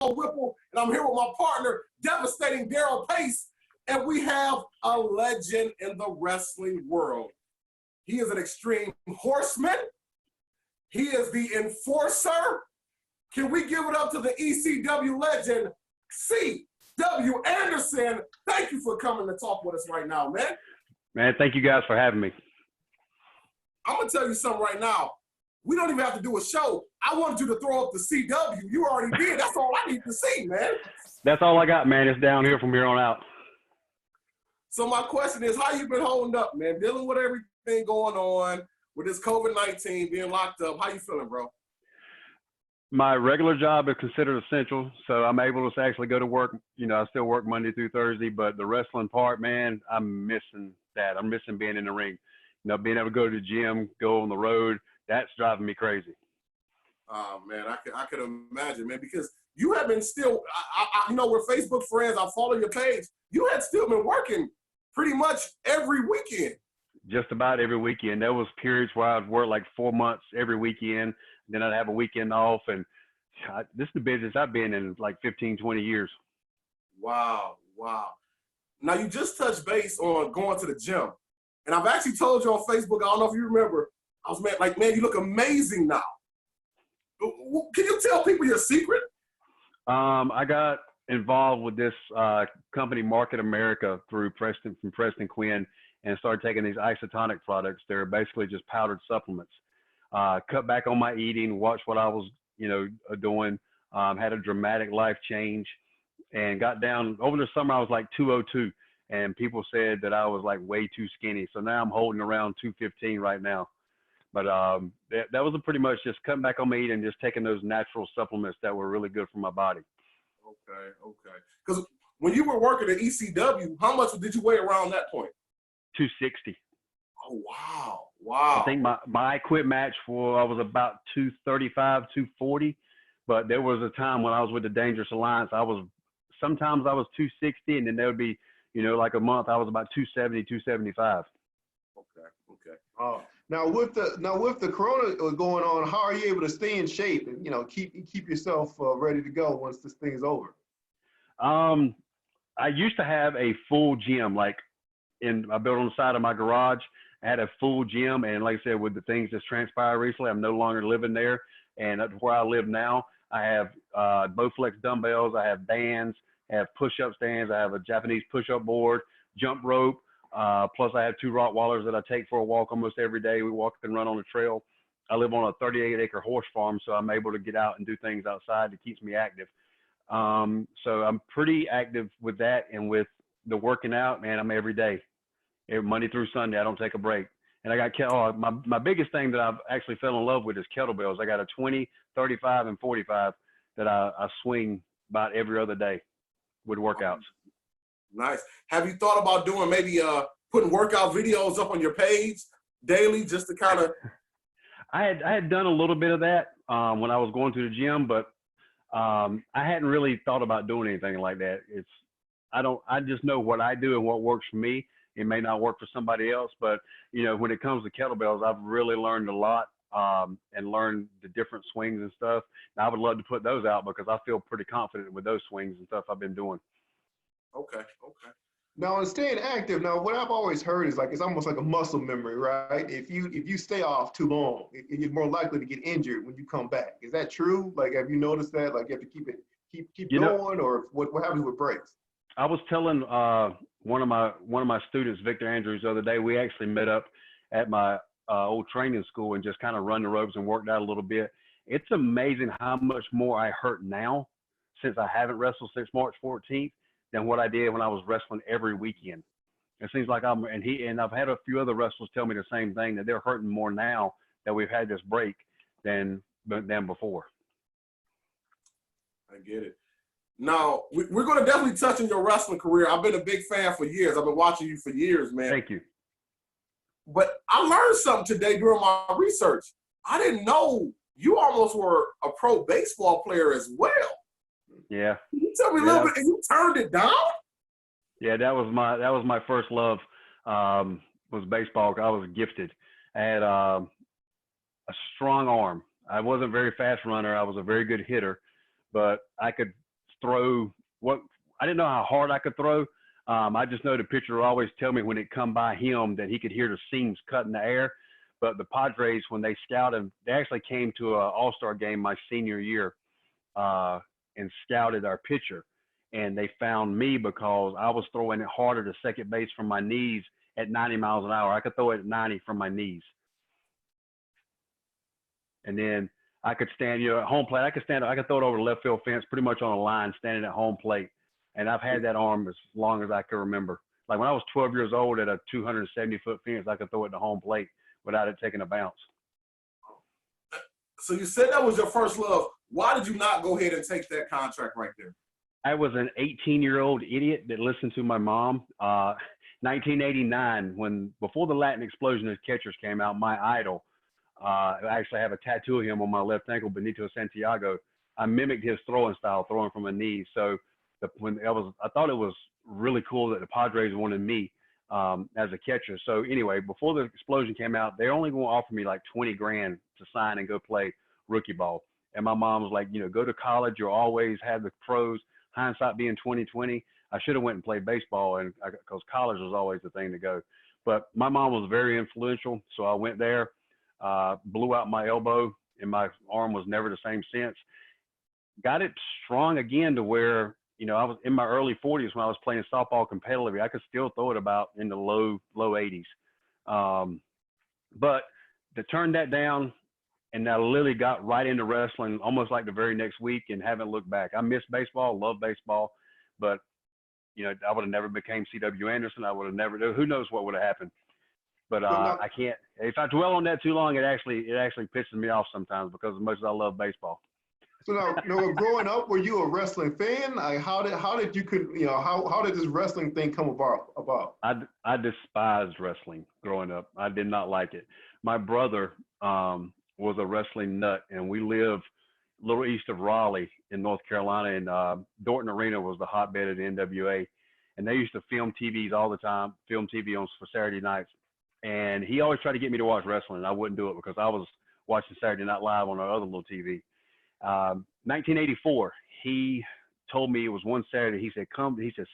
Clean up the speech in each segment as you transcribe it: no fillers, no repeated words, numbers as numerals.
Whipple, and I'm here with my partner, Devastating Daryl Pace, and we have a legend in the wrestling world. He is an extreme horseman. He is the enforcer. Can we give it up to the ECW legend, C.W.Anderson? Thank you for coming to talk with us right now, man. Man, thank you guys for having me. I'm going to tell you something right now. We don't even have to do a show. I wanted you to throw up the CW. You already did. That's all I need to see, man. That's all I got, man. It's down here from here on out. So my question is, how you been holding up, man? Dealing with everything going on with this COVID-19, being locked up. How you feeling, bro? My regular job is considered essential, so I'm able to actually go to work. You know, I still work Monday through Thursday, but the wrestling part, man, I'm missing that. I'm missing being in the ring. You know, being able to go to the gym, go on the road, that's driving me crazy. Oh, man, I could imagine, man, because you have been still, you know, we're Facebook friends. I follow your page. You had still been working pretty much every weekend. Just about every weekend. There was periods where I'd work like 4 months every weekend. Then I'd have a weekend off. And this is the business I've been in like 15, 20 years. Wow, wow. Now, you just touched base on going to the gym. And I've actually told you on Facebook, I don't know if you remember, I was like, man, you look amazing now. Can you tell people your secret? I got involved with this company, Market America, through Preston Quinn, and started taking these isotonic products. They're basically just powdered supplements. Cut back on my eating, watched what I was, doing. Had a dramatic life change, and got down over the summer. I was like 202, and people said that I was like way too skinny. So now I'm holding around 215 right now. But that was pretty much just cutting back on my eating and just taking those natural supplements that were really good for my body. Okay. Because when you were working at ECW, how much did you weigh around that point? 260. Oh, wow. I think my quit match I was about 235, 240. But there was a time when I was with the Dangerous Alliance, sometimes I was 260, and then there would be, like a month I was about 270, 275. Okay. Now with the corona going on, how are you able to stay in shape and keep yourself ready to go once this thing is over? I used to have a full gym, I built on the side of my garage. I had a full gym, and like I said, with the things that's transpired recently, I'm no longer living there. And where I live now, I have Bowflex dumbbells, I have bands, I have push-up stands, I have a Japanese push-up board, jump rope. Plus I have 2 Rottweilers that I take for a walk almost every day. We walk and run on the trail. I live on a 38-acre horse farm, so I'm able to get out and do things outside that keeps me active. So I'm pretty active with that, and with the working out, man, I'm every day. Monday through Sunday, I don't take a break. And I got my biggest thing that I've actually fell in love with is kettlebells. I got a 20, 35, and 45 that I swing about every other day with workouts. Nice. Have you thought about doing maybe putting workout videos up on your page daily just to kind of? I had done a little bit of that when I was going to the gym, but I hadn't really thought about doing anything like that. I just know what I do and what works for me. It may not work for somebody else, but when it comes to kettlebells, I've really learned a lot and learned the different swings and stuff. And I would love to put those out because I feel pretty confident with those swings and stuff I've been doing. Okay. Now, in staying active, what I've always heard is it's almost like a muscle memory, right? If you stay off too long, you're more likely to get injured when you come back. Is that true? Have you noticed that? You have to keep going, or what happens with breaks? I was telling one of my students, Victor Andrews, the other day. We actually met up at my old training school and just kind of run the ropes and worked out a little bit. It's amazing how much more I hurt now since I haven't wrestled since March 14th than what I did when I was wrestling every weekend. It seems like I've had a few other wrestlers tell me the same thing, that they're hurting more now that we've had this break than before. I get it. Now, we're going to definitely touch on your wrestling career. I've been a big fan for years. I've been watching you for years, man. Thank you. But I learned something today during my research. I didn't know you almost were a pro baseball player as well. Yeah. Can you tell me a little bit, and you turned it down? Yeah, that was my first love, was baseball. I was gifted. I had a strong arm. I wasn't a very fast runner. I was a very good hitter, but I could throw what I didn't know how hard I could throw. I just know the pitcher would always tell me when it come by him that he could hear the seams cut in the air. But the Padres, when they scouted, they actually came to an All-Star game my senior year and scouted our pitcher. And they found me because I was throwing it harder to second base from my knees at 90 miles an hour. I could throw it at 90 from my knees. And then I could stand, at home plate. I could throw it over the left field fence pretty much on a line, standing at home plate. And I've had that arm as long as I can remember. Like when I was 12 years old at a 270-foot fence, I could throw it to home plate without it taking a bounce. So you said that was your first love. Why did you not go ahead and take that contract right there? I was an 18-year-old idiot that listened to my mom. 1989, before the Latin explosion of catchers came out, my idol, I actually have a tattoo of him on my left ankle, Benito Santiago. I mimicked his throwing style, throwing from a knee. So I thought it was really cool that the Padres wanted me as a catcher. So anyway, before the explosion came out, they're only going to offer me like 20 grand to sign and go play rookie ball. And my mom was like, go to college. You'll always have the pros. Hindsight being 2020, I should have went and played baseball, and because college was always the thing to go. But my mom was very influential, so I went there, blew out my elbow, and my arm was never the same since. Got it strong again to where, I was in my early 40s when I was playing softball competitively. I could still throw it about in the low 80s. But to turn that down, and I literally got right into wrestling almost like the very next week and haven't looked back. I miss baseball, love baseball, but, I would have never became C.W.Anderson. I would have never, who knows what would have happened. But I can't, if I dwell on that too long, it actually pisses me off sometimes because as much as I love baseball. So now, growing up, were you a wrestling fan? Like, how did this wrestling thing come about? I despised wrestling growing up. I did not like it. My brother was a wrestling nut, and we lived a little east of Raleigh in North Carolina, and Dorton Arena was the hotbed of the NWA, and they used to film TVs all the time, film TV for Saturday nights, and he always tried to get me to watch wrestling, and I wouldn't do it because I was watching Saturday Night Live on our other little TV. 1984, he told me it was one Saturday. He said,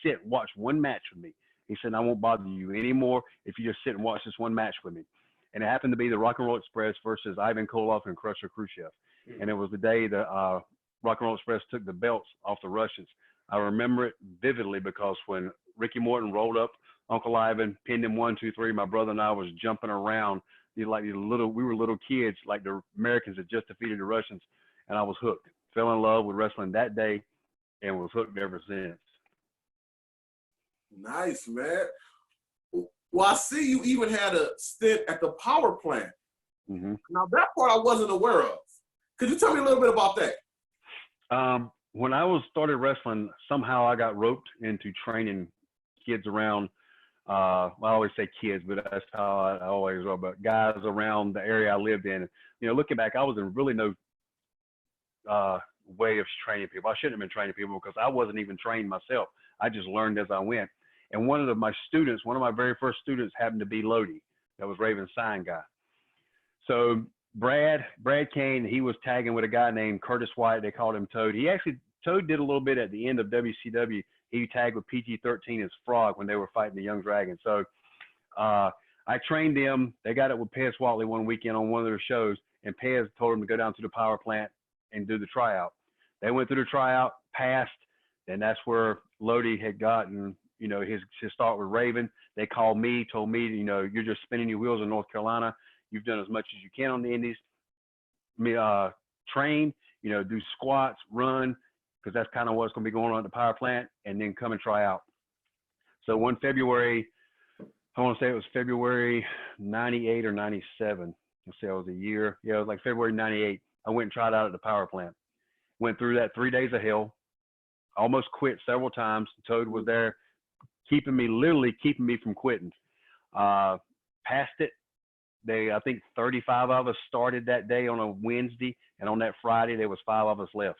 sit and watch one match with me. He said, I won't bother you anymore if you just sit and watch this one match with me. And it happened to be the Rock and Roll Express versus Ivan Koloff and Crusher Khrushchev. And it was the day the Rock and Roll Express took the belts off the Russians. I remember it vividly because when Ricky Morton rolled up Uncle Ivan, pinned him 1, 2, 3, my brother and I was jumping around. We were little kids, like the Americans had just defeated the Russians. And I was hooked. Fell in love with wrestling that day and was hooked ever since. Nice, man. Well, I see you even had a stint at the power plant. Mm-hmm. Now, that part I wasn't aware of. Could you tell me a little bit about that? When I started wrestling, somehow I got roped into training kids around. I always say kids, but that's how I always wrote about guys around the area I lived in. Looking back, I was in really no way of training people. I shouldn't have been training people because I wasn't even trained myself. I just learned as I went. And one of my very first students happened to be Lodi. That was Raven's sign guy. So Brad Kane, he was tagging with a guy named Curtis White. They called him Toad. Toad did a little bit at the end of WCW. He tagged with PG-13 as Frog when they were fighting the Young Dragon. So I trained them. They got it with Pez Watley one weekend on one of their shows, and Pez told them to go down to the power plant and do the tryout. They went through the tryout, passed, and that's where Lodi had gotten, his start with Raven. They called me, told me, you're just spinning your wheels in North Carolina. You've done as much as you can on the indies. Train, do squats, run, because that's kind of what's going to be going on at the power plant, and then come and try out. So one February, I want to say it was February 98 or 97. Let's say it was a year. Yeah, it was like February 98. I went and tried out at the power plant. Went through that 3 days of hell. Almost quit several times. Toad was there, literally keeping me from quitting. Passed it. I think 35 of us started that day on a Wednesday, and on that Friday there was 5 of us left.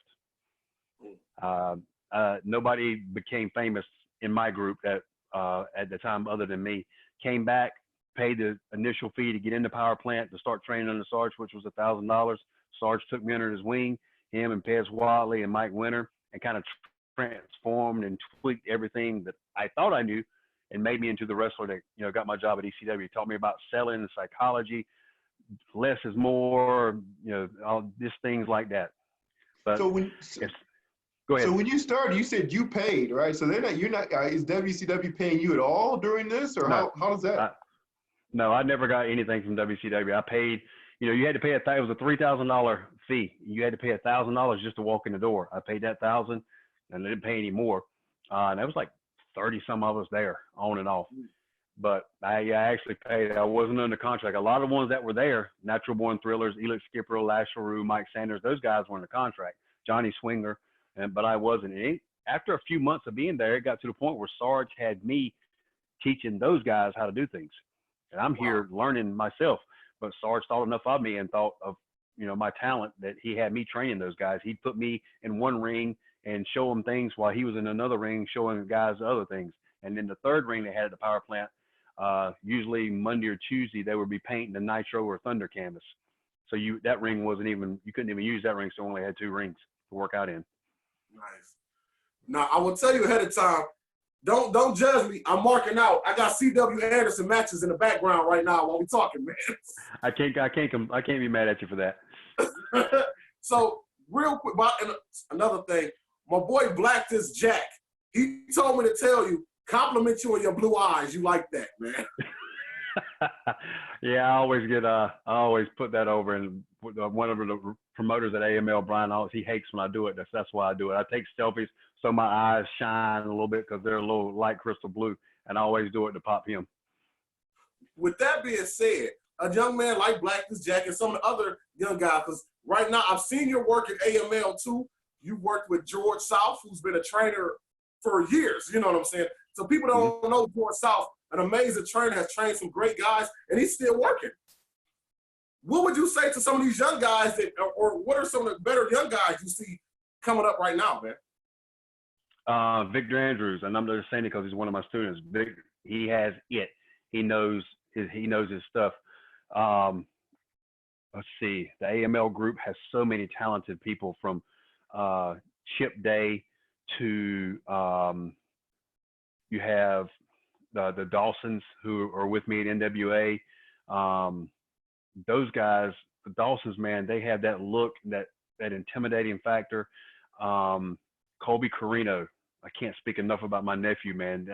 Nobody became famous in my group at the time other than me. Came back, paid the initial fee to get in the power plant to start training under Sarge, which was $1,000. Sarge took me under his wing, him and Pez Watley and Mike Winter, and kind of transformed and tweaked everything that I thought I knew and made me into the wrestler that, you know, got my job at ECW. He taught me about selling and psychology, less is more, you know, all just things like that. But So go ahead. so when you started, you said you paid, right? So you're not, is WCW paying you at all during this, or No. how does that? No, I never got anything from WCW. I paid, you know, you had to pay it was a $3,000 fee. You had to pay $1,000 just to walk in the door. I paid that $1,000 and I didn't pay any more. And that was like 30 some of us there on and off. But I actually paid. I wasn't under contract. A lot of the ones that were there, Natural Born Thrillers, Elix Skipper, Lash LaRue, Mike Sanders, those guys were under contract. Johnny Swinger, but I wasn't. After a few months of being there, it got to the point where Sarge had me teaching those guys how to do things. And I'm here learning myself. But Sarge thought enough of me and thought of, you know, my talent that he had me training those guys. He'd put me in one ring and show them things while he was in another ring showing guys other things. And then the third ring they had at the power plant, usually Monday or Tuesday, they would be painting the Nitro or Thunder canvas. So that ring wasn't even, you couldn't even use that ring, so only had 2 rings to work out in. Nice. Now, I will tell you ahead of time, don't judge me. I'm marking out. I got C.W.Anderson matches in the background right now while we talking, man. I can't be mad at you for that. So real quick, another thing, my boy Black this Jack, he told me to tell you, compliment you on your blue eyes. You like that, man. Yeah, I always put that over, and one of the promoters at AML, Brian, he hates when I do it. That's why I do it. I take selfies so my eyes shine a little bit because they're a little light crystal blue, and I always do it to pop him. With that being said, a young man like Black this Jack and some of the other young guys, because right now I've seen your work at AML too. You worked with George South, who's been a trainer for years. You know what I'm saying? So people don't know George South, an amazing trainer, has trained some great guys, and he's still working. What would you say to some of these young guys or what are some of the better young guys you see coming up right now, man? Victor Andrews, and I'm just saying it because he's one of my students. He has it. He knows his stuff. Let's see. The AML group has so many talented people, from Chip Day to you have the Dawsons who are with me at NWA. Those guys, the Dawsons, man, they have that look, that intimidating factor. Colby Carino, I can't speak enough about my nephew, man.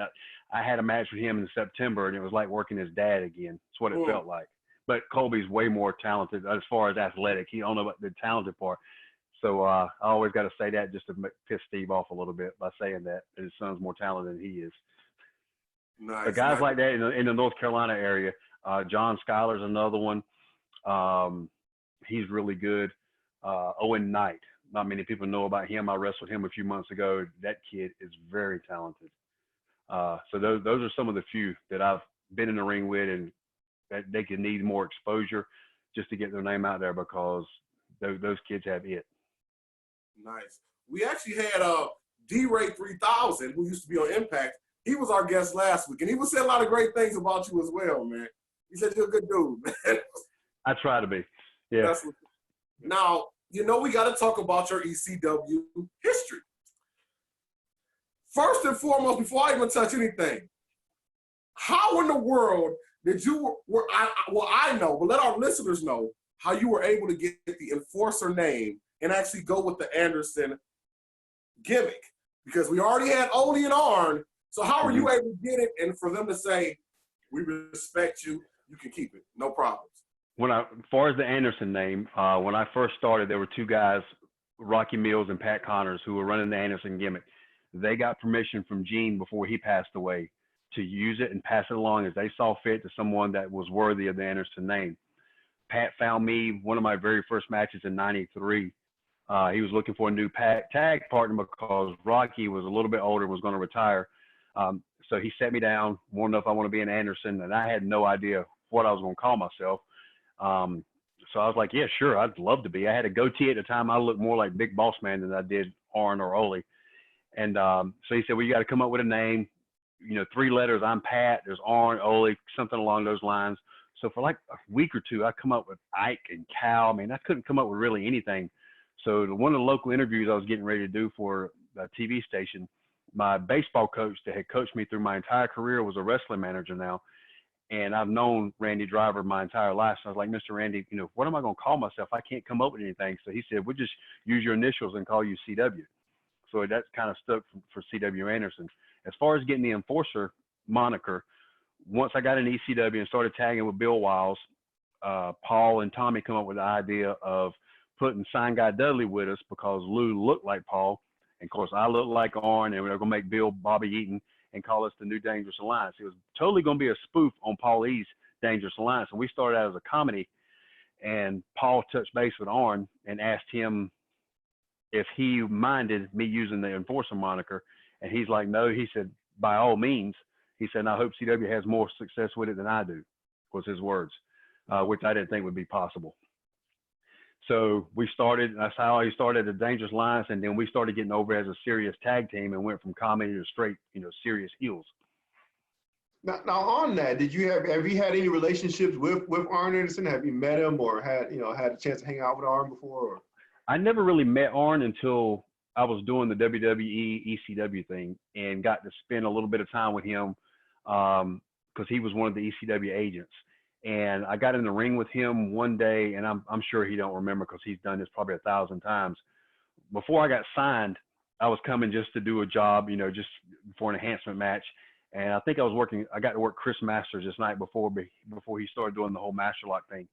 I had a match with him in September, and it was like working his dad again. That's what it felt like. But Colby's way more talented as far as athletic. He don't know about the talented part. So I always got to say that just to piss Steve off a little bit by saying that his son's more talented than he is. Nice. But guys like that in the North Carolina area, John Schuyler's another one. He's really good. Owen Knight. Not many people know about him. I wrestled him a few months ago. That kid is very talented. So those are some of the few that I've been in the ring with, and that they could need more exposure just to get their name out there, because those kids have it. Nice. We actually had D-Ray 3000, who used to be on Impact. He was our guest last week, and he was saying a lot of great things about you as well, man. He said you're a good dude, man. I try to be. Yeah. Now, you know, we got to talk about your ECW history. First and foremost, before I even touch anything, how in the world did you, I know, but let our listeners know how you were able to get the Enforcer name and actually go with the Anderson gimmick? Because we already had Ole and Arn, so how are you able to get it and for them to say, we respect you, you can keep it, no problems? As far as the Anderson name, when I first started, there were 2 guys, Rocky Mills and Pat Connors, who were running the Anderson gimmick. They got permission from Gene before he passed away to use it and pass it along as they saw fit to someone that was worthy of the Anderson name. Pat found me one of my very first matches in '93. He was looking for a new tag partner because Rocky was a little bit older and was going to retire. So he set me down, wanted to know if I want to be an Anderson, and I had no idea what I was going to call myself. So I was like, yeah, sure, I'd love to be. I had a goatee at the time. I looked more like Big Boss Man than I did Arn or Ole. And so he said, well, you got to come up with a name, 3 letters. I'm Pat, there's Arn, Ole, something along those lines. So for like a week or 2, I come up with Ike and Cal. I mean, I couldn't come up with really anything. So one of the local interviews I was getting ready to do for TV station. My baseball coach that had coached me through my entire career was a wrestling manager now. And I've known Randy Driver my entire life. So I was like, Mr. Randy, what am I going to call myself? I can't come up with anything. So he said, we'll just use your initials and call you CW. So that's kind of stuck for C.W. Anderson. As far as getting the enforcer moniker, once I got in ECW and started tagging with Bill Wiles, Paul and Tommy come up with the idea of putting Sign Guy Dudley with us because Lou looked like Paul. And of course, I looked like Arn, and we were going to make Bill Bobby Eaton and call us the New Dangerous Alliance. It was totally going to be a spoof on Paul E's Dangerous Alliance. And we started out as a comedy, and Paul touched base with Arn and asked him if he minded me using the enforcer moniker. And he's like, no. He said, by all means. He said, and I hope CW has more success with it than I do, was his words, which I didn't think would be possible. So we started, that's how I started the Dangerous Alliance, and then we started getting over as a serious tag team and went from comedy to straight, serious heels. Now on that, have you had any relationships with Arn Anderson? Have you met him or had a chance to hang out with Arn before? Or? I never really met Arn until I was doing the WWE ECW thing and got to spend a little bit of time with him because he was one of the ECW agents. And I got in the ring with him one day, and I'm sure he don't remember because he's done this probably 1,000 times. Before I got signed, I was coming just to do a job, just for an enhancement match. And I think I got to work Chris Masters this night before he started doing the whole Master Lock thing.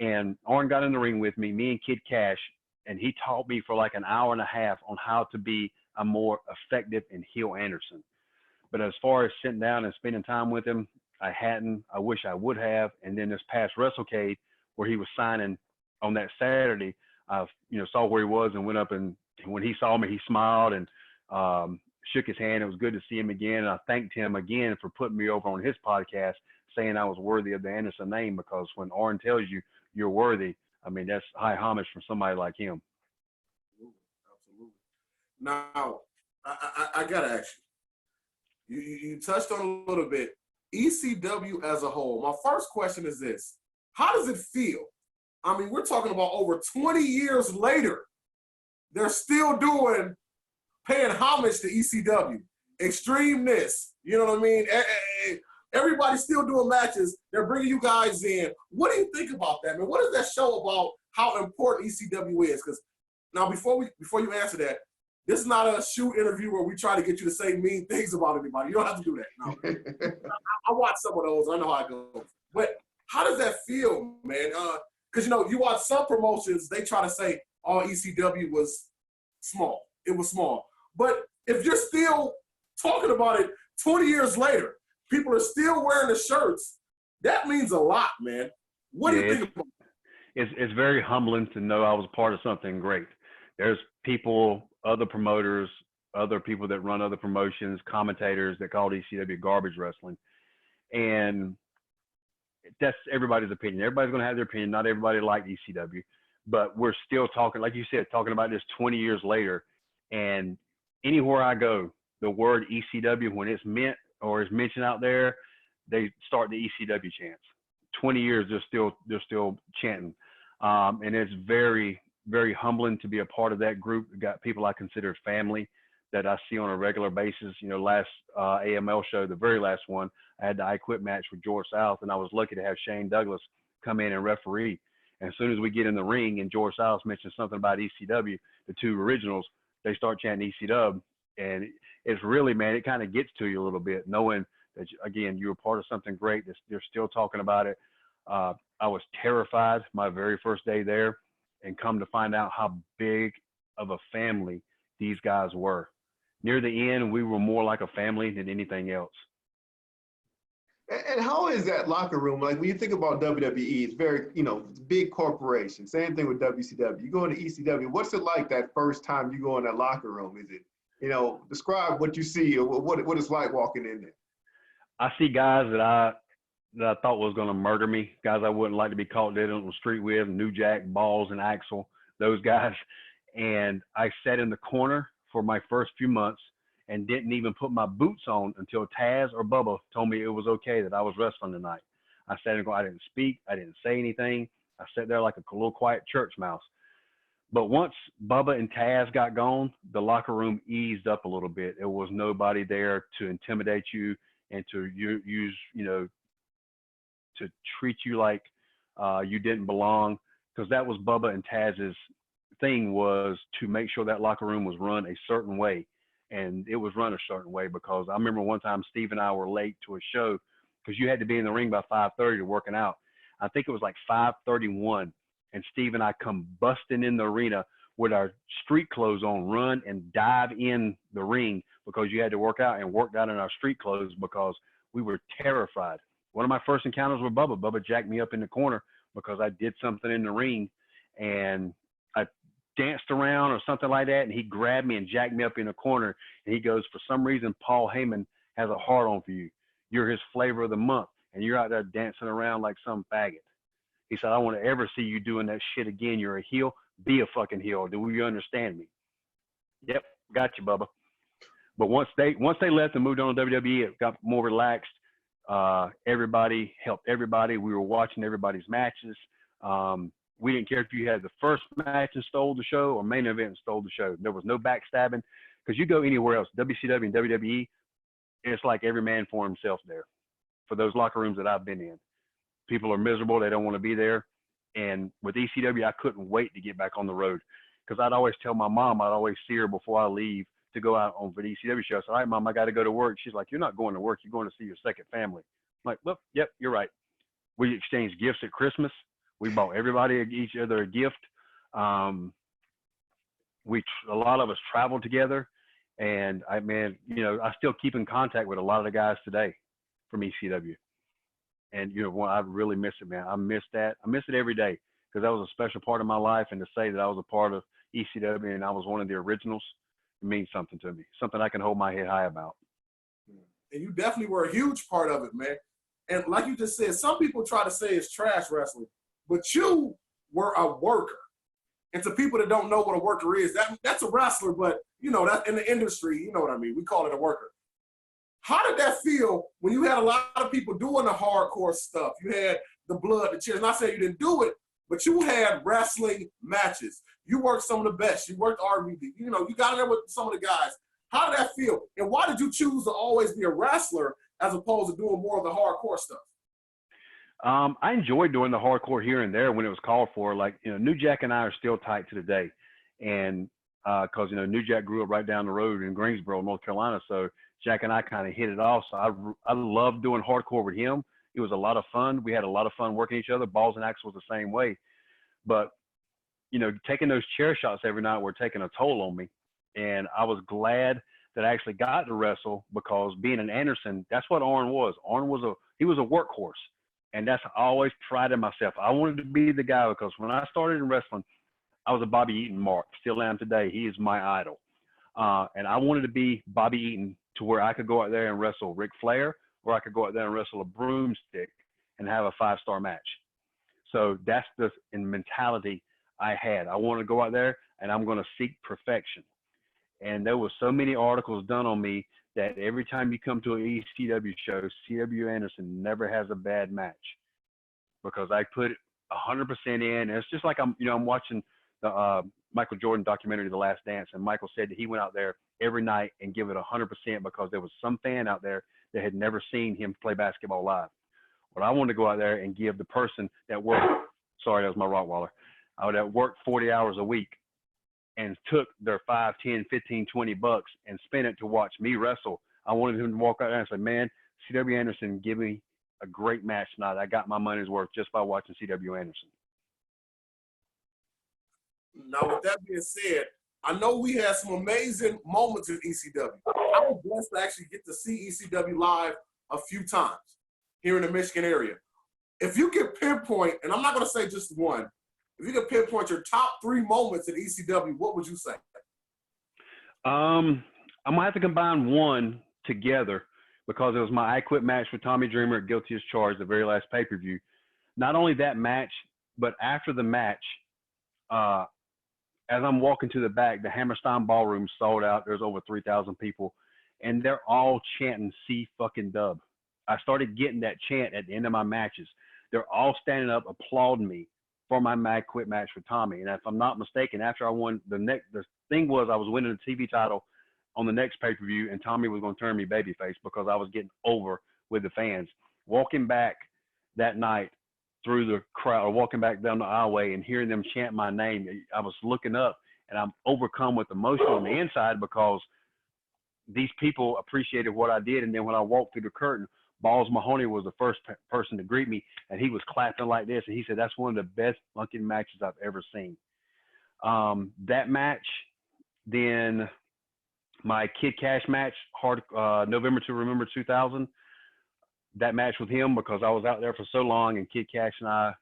And Arn got in the ring with me and Kid Cash, and he taught me for like an hour and a half on how to be a more effective and heel Anderson. But as far as sitting down and spending time with him, I hadn't. I wish I would have. And then this past WrestleCade, where he was signing on that Saturday, I saw where he was and went up, and when he saw me, he smiled and shook his hand. It was good to see him again. And I thanked him again for putting me over on his podcast, saying I was worthy of the Anderson name, because when Arn tells you you're worthy, I mean, that's high homage from somebody like him. Absolutely. Now, I got to ask you. You touched on a little bit. ECW as a whole. My first question is this. How does it feel? I mean, we're talking about over 20 years later, they're still paying homage to ECW. Extremeness, you know what I mean? Everybody's still doing matches. They're bringing you guys in. What do you think about that, man? What does that show about how important ECW is? Because now, before you answer that, this is not a shoot interview where we try to get you to say mean things about anybody. You don't have to do that. No. I watch some of those. I know how it goes. But how does that feel, man? Because, you watch some promotions, they try to say, oh, ECW was small. It was small. But if you're still talking about it 20 years later, people are still wearing the shirts, that means a lot, man. What do you think about it? It's very humbling to know I was part of something great. There's people, other promoters, other people that run other promotions, commentators that call ECW garbage wrestling. And that's everybody's opinion. Everybody's going to have their opinion. Not everybody liked ECW, but we're still talking, like you said, talking about this 20 years later. And anywhere I go, the word ECW, when it's meant or is mentioned out there, they start the ECW chants. 20 years, they're still chanting. And it's very, very humbling to be a part of that group. We've got people I consider family that I see on a regular basis. Last AML show, the very last one, I had the I Quit match with George South, and I was lucky to have Shane Douglas come in and referee. And as soon as we get in the ring and George South mentions something about ECW, the two originals, they start chanting ECW. And it's really, man, it kind of gets to you a little bit, knowing that, again, you were part of something great. They're still talking about it. I was terrified my very first day there, and come to find out how big of a family these guys were. Near the end, we were more like a family than anything else. And how is that locker room? Like, when you think about WWE, it's very, it's big corporation. Same thing with WCW. You go into ECW, what's it like that first time you go in that locker room? Is it, describe what you see or what it's like walking in there. I see guys that I thought was going to murder me, guys I wouldn't like to be caught dead on the street with, New Jack, Balls, and Axel, those guys. And I sat in the corner for my first few months and didn't even put my boots on until Taz or Bubba told me it was okay that I was wrestling tonight. I sat and I didn't speak. I didn't say anything. I sat there like a little quiet church mouse. But once Bubba and Taz got gone, the locker room eased up a little bit. There was nobody there to intimidate you and to use, to treat you like you didn't belong. Because that was Bubba and Taz's thing, was to make sure that locker room was run a certain way. And it was run a certain way, because I remember one time Steve and I were late to a show because you had to be in the ring by 5:30 to working out. I think it was like 5:31, and Steve and I come busting in the arena with our street clothes on, run and dive in the ring because you had to work out, and worked out in our street clothes because we were terrified. One of my first encounters with Bubba, Bubba jacked me up in the corner because I did something in the ring, and I danced around or something like that, and he grabbed me and jacked me up in the corner, and he goes, "For some reason, Paul Heyman has a heart on for you. You're his flavor of the month, and you're out there dancing around like some faggot." He said, "I don't want to ever see you doing that shit again. You're a heel. Be a fucking heel. Do you understand me?" Yep, got you, Bubba. But once they left and moved on to WWE, it got more relaxed. Everybody helped everybody. We were watching everybody's matches. We didn't care if you had the first match and stole the show or main event and stole the show. There was no backstabbing, because you go anywhere else, WCW and WWE, it's like every man for himself there. For those locker rooms that I've been in, people are miserable. They don't want to be there. And with ECW, I couldn't wait to get back on the road, because I'd always tell my mom, I'd always see her before I leave to go out on for the ECW show. I said, "All right, Mom, I got to go to work." She's like, "You're not going to work. You're going to see your second family." I'm like, "Well, yep, you're right." We exchanged gifts at Christmas. We bought everybody, each other, a gift. A lot of us traveled together, and I still keep in contact with a lot of the guys today from ECW. And I really miss it, man. I miss that. I miss it every day, because that was a special part of my life. And to say that I was a part of ECW and I was one of the originals, it means something to me. Something I can hold my head high about. And you definitely were a huge part of it, man. And like you just said, some people try to say it's trash wrestling, but you were a worker. And to people that don't know what a worker is, that's a wrestler, but that in the industry, you know what I mean? We call it a worker. How did that feel when you had a lot of people doing the hardcore stuff? You had the blood, the cheers. Not saying you didn't do it, but you had wrestling matches. You worked some of the best. You worked RVD. You got in there with some of the guys. How did that feel? And why did you choose to always be a wrestler as opposed to doing more of the hardcore stuff? I enjoyed doing the hardcore here and there when it was called for. Like, New Jack and I are still tight to the day. And because, New Jack grew up right down the road in Greensboro, North Carolina. So Jack and I kind of hit it off. So I loved doing hardcore with him. It was a lot of fun. We had a lot of fun working each other. Balls and Axe was the same way. But, taking those chair shots every night were taking a toll on me. And I was glad that I actually got to wrestle, because being an Anderson, that's what Arn was. Arn was he was a workhorse. And that's, I always prided myself. I wanted to be the guy, because when I started in wrestling, I was a Bobby Eaton mark. Still am today. He is my idol. And I wanted to be Bobby Eaton, to where I could go out there and wrestle Ric Flair, or I could go out there and wrestle a broomstick and have a 5-star match. So that's the mentality I had. I wanted to go out there and I'm going to seek perfection. And there was so many articles done on me that every time you come to an ECW show, C.W. Anderson never has a bad match, because I put 100% in. It's just like I'm watching the Michael Jordan documentary, The Last Dance, and Michael said that he went out there every night and give it 100% because there was some fan out there that had never seen him play basketball live. But I wanted to go out there and give the person that worked, sorry, that was my Rottweiler, that worked 40 hours a week and took their 5, 10, 15, 20 bucks and spent it to watch me wrestle. I wanted him to walk out there and say, "Man, C.W. Anderson, give me a great match tonight. I got my money's worth just by watching C.W. Anderson." Now, with that being said, I know we had some amazing moments in ECW. I was blessed to actually get to see ECW live a few times here in the Michigan area. If you could pinpoint, and I'm not going to say just one, if you could pinpoint your top 3 moments in ECW, what would you say? I'm going to have to combine one together, because it was my I Quit match with Tommy Dreamer at Guilty as Charged, the very last pay-per-view. Not only that match, but after the match, as I'm walking to the back, the Hammerstein Ballroom sold out. There's over 3,000 people, and they're all chanting "C fucking dub." I started getting that chant at the end of my matches. They're all standing up, applauding me for my Mag Quit match with Tommy. And if I'm not mistaken, after I won the thing was I was winning the TV title on the next pay-per-view, and Tommy was going to turn me babyface because I was getting over with the fans. Walking back that night through the crowd, or walking back down the aisleway and hearing them chant my name, I was looking up and I'm overcome with emotion on the inside because these people appreciated what I did. And then when I walked through the curtain, Balls Mahoney was the first person to greet me, and he was clapping like this. And he said, that's one of the best fucking matches I've ever seen. That match, then my Kid Cash match, November to Remember 2000, that match with him, because I was out there for so long, and Kid Cash and I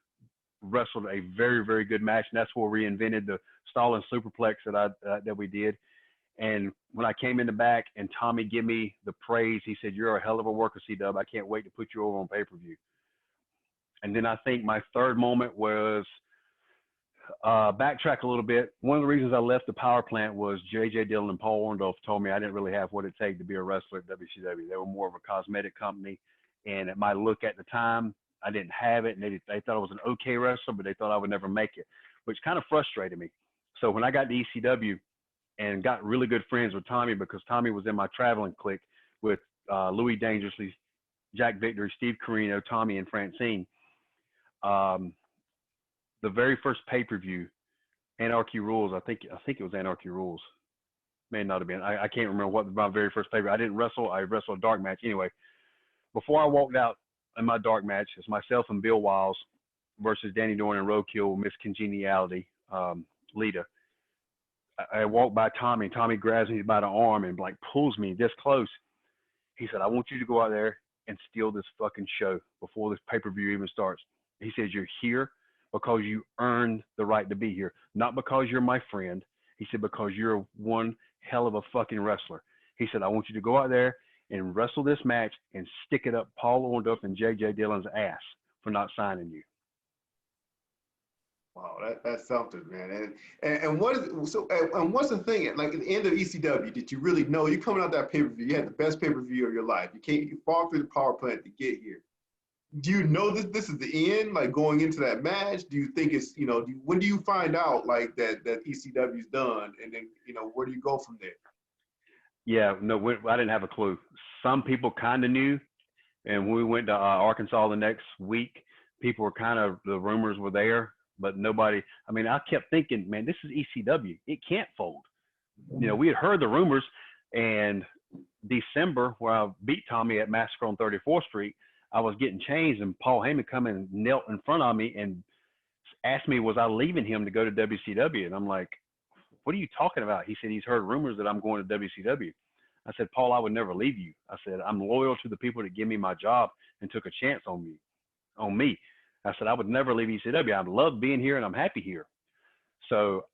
wrestled a very, very good match. And that's where we invented the stalling superplex that we did. And when I came in the back and Tommy gave me the praise, he said, you're a hell of a worker, C-Dub. I can't wait to put you over on pay-per-view. And then I think my third moment was, backtrack a little bit. One of the reasons I left the power plant was J.J. Dillon and Paul Orndorff told me I didn't really have what it takes to be a wrestler at WCW. They were more of a cosmetic company. And at my look at the time, I didn't have it. And they thought I was an okay wrestler, but they thought I would never make it, which kind of frustrated me. So when I got to ECW, and got really good friends with Tommy, because Tommy was in my traveling clique with Louis Dangerously, Jack Victory, Steve Corino, Tommy, and Francine. The very first pay-per-view, Anarchy Rules, I think it was Anarchy Rules. May not have been. I can't remember what my very first pay-per-view. I didn't wrestle. I wrestled a dark match. Anyway, before I walked out in my dark match, it's myself and Bill Wiles versus Danny Dorn and Roadkill, Miss Congeniality, Lita. I walked by Tommy, and Tommy grabs me by the arm and like pulls me this close. He said, I want you to go out there and steal this fucking show before this pay-per-view even starts. He says, you're here because you earned the right to be here, not because you're my friend. He said, because you're one hell of a fucking wrestler. He said, I want you to go out there and wrestle this match and stick it up Paul Orndorff and J.J. Dillon's ass for not signing you. Wow, that's something, man. And what's the thing? Like at the end of ECW, did you really know you're coming out that pay-per-view? You had the best pay-per-view of your life. You fought through the power plant to get here. Do you know this is the end? Like going into that match, do you think it's when do you find out like that ECW's done, and then where do you go from there? Yeah, no, I didn't have a clue. Some people kind of knew, and when we went to Arkansas the next week, people were the rumors were there. But nobody, I mean, I kept thinking, man, this is ECW. It can't fold. We had heard the rumors, and December, where I beat Tommy at Massacre on 34th Street, I was getting changed, and Paul Heyman come and knelt in front of me and asked me, was I leaving him to go to WCW? And I'm like, what are you talking about? He said, he's heard rumors that I'm going to WCW. I said, Paul, I would never leave you. I said, I'm loyal to the people that give me my job and took a chance on me. I said, I would never leave ECW. I love being here and I'm happy here. So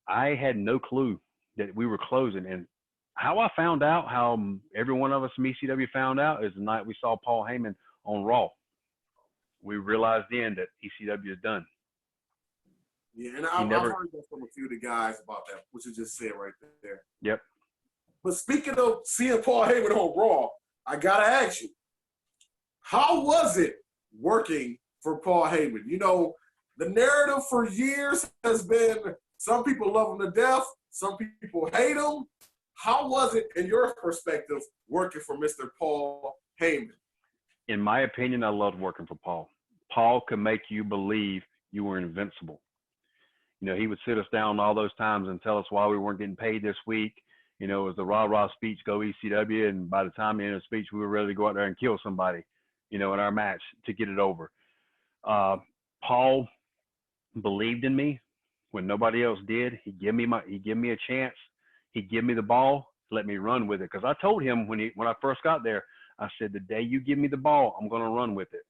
I had no clue that we were closing. And how I found out, how every one of us from ECW found out, is the night we saw Paul Heyman on Raw. We realized then that ECW is done. Yeah, and I've heard that from a few of the guys about that, what you just said right there. Yep. But speaking of seeing Paul Heyman on Raw, I got to ask you, how was it working for Paul Heyman? The narrative for years has been some people love him to death, some people hate him. How was it, in your perspective, working for Mr. Paul Heyman? In my opinion, I loved working for Paul. Paul could make you believe you were invincible. He would sit us down all those times and tell us why we weren't getting paid this week. It was the rah-rah speech, go ECW, and by the time the end of the speech, we were ready to go out there and kill somebody, in our match to get it over. Paul believed in me when nobody else did. He gave me a chance. He gave me the ball, let me run with it. Because I told him when I first got there, I said, the day you give me the ball, I'm going to run with it,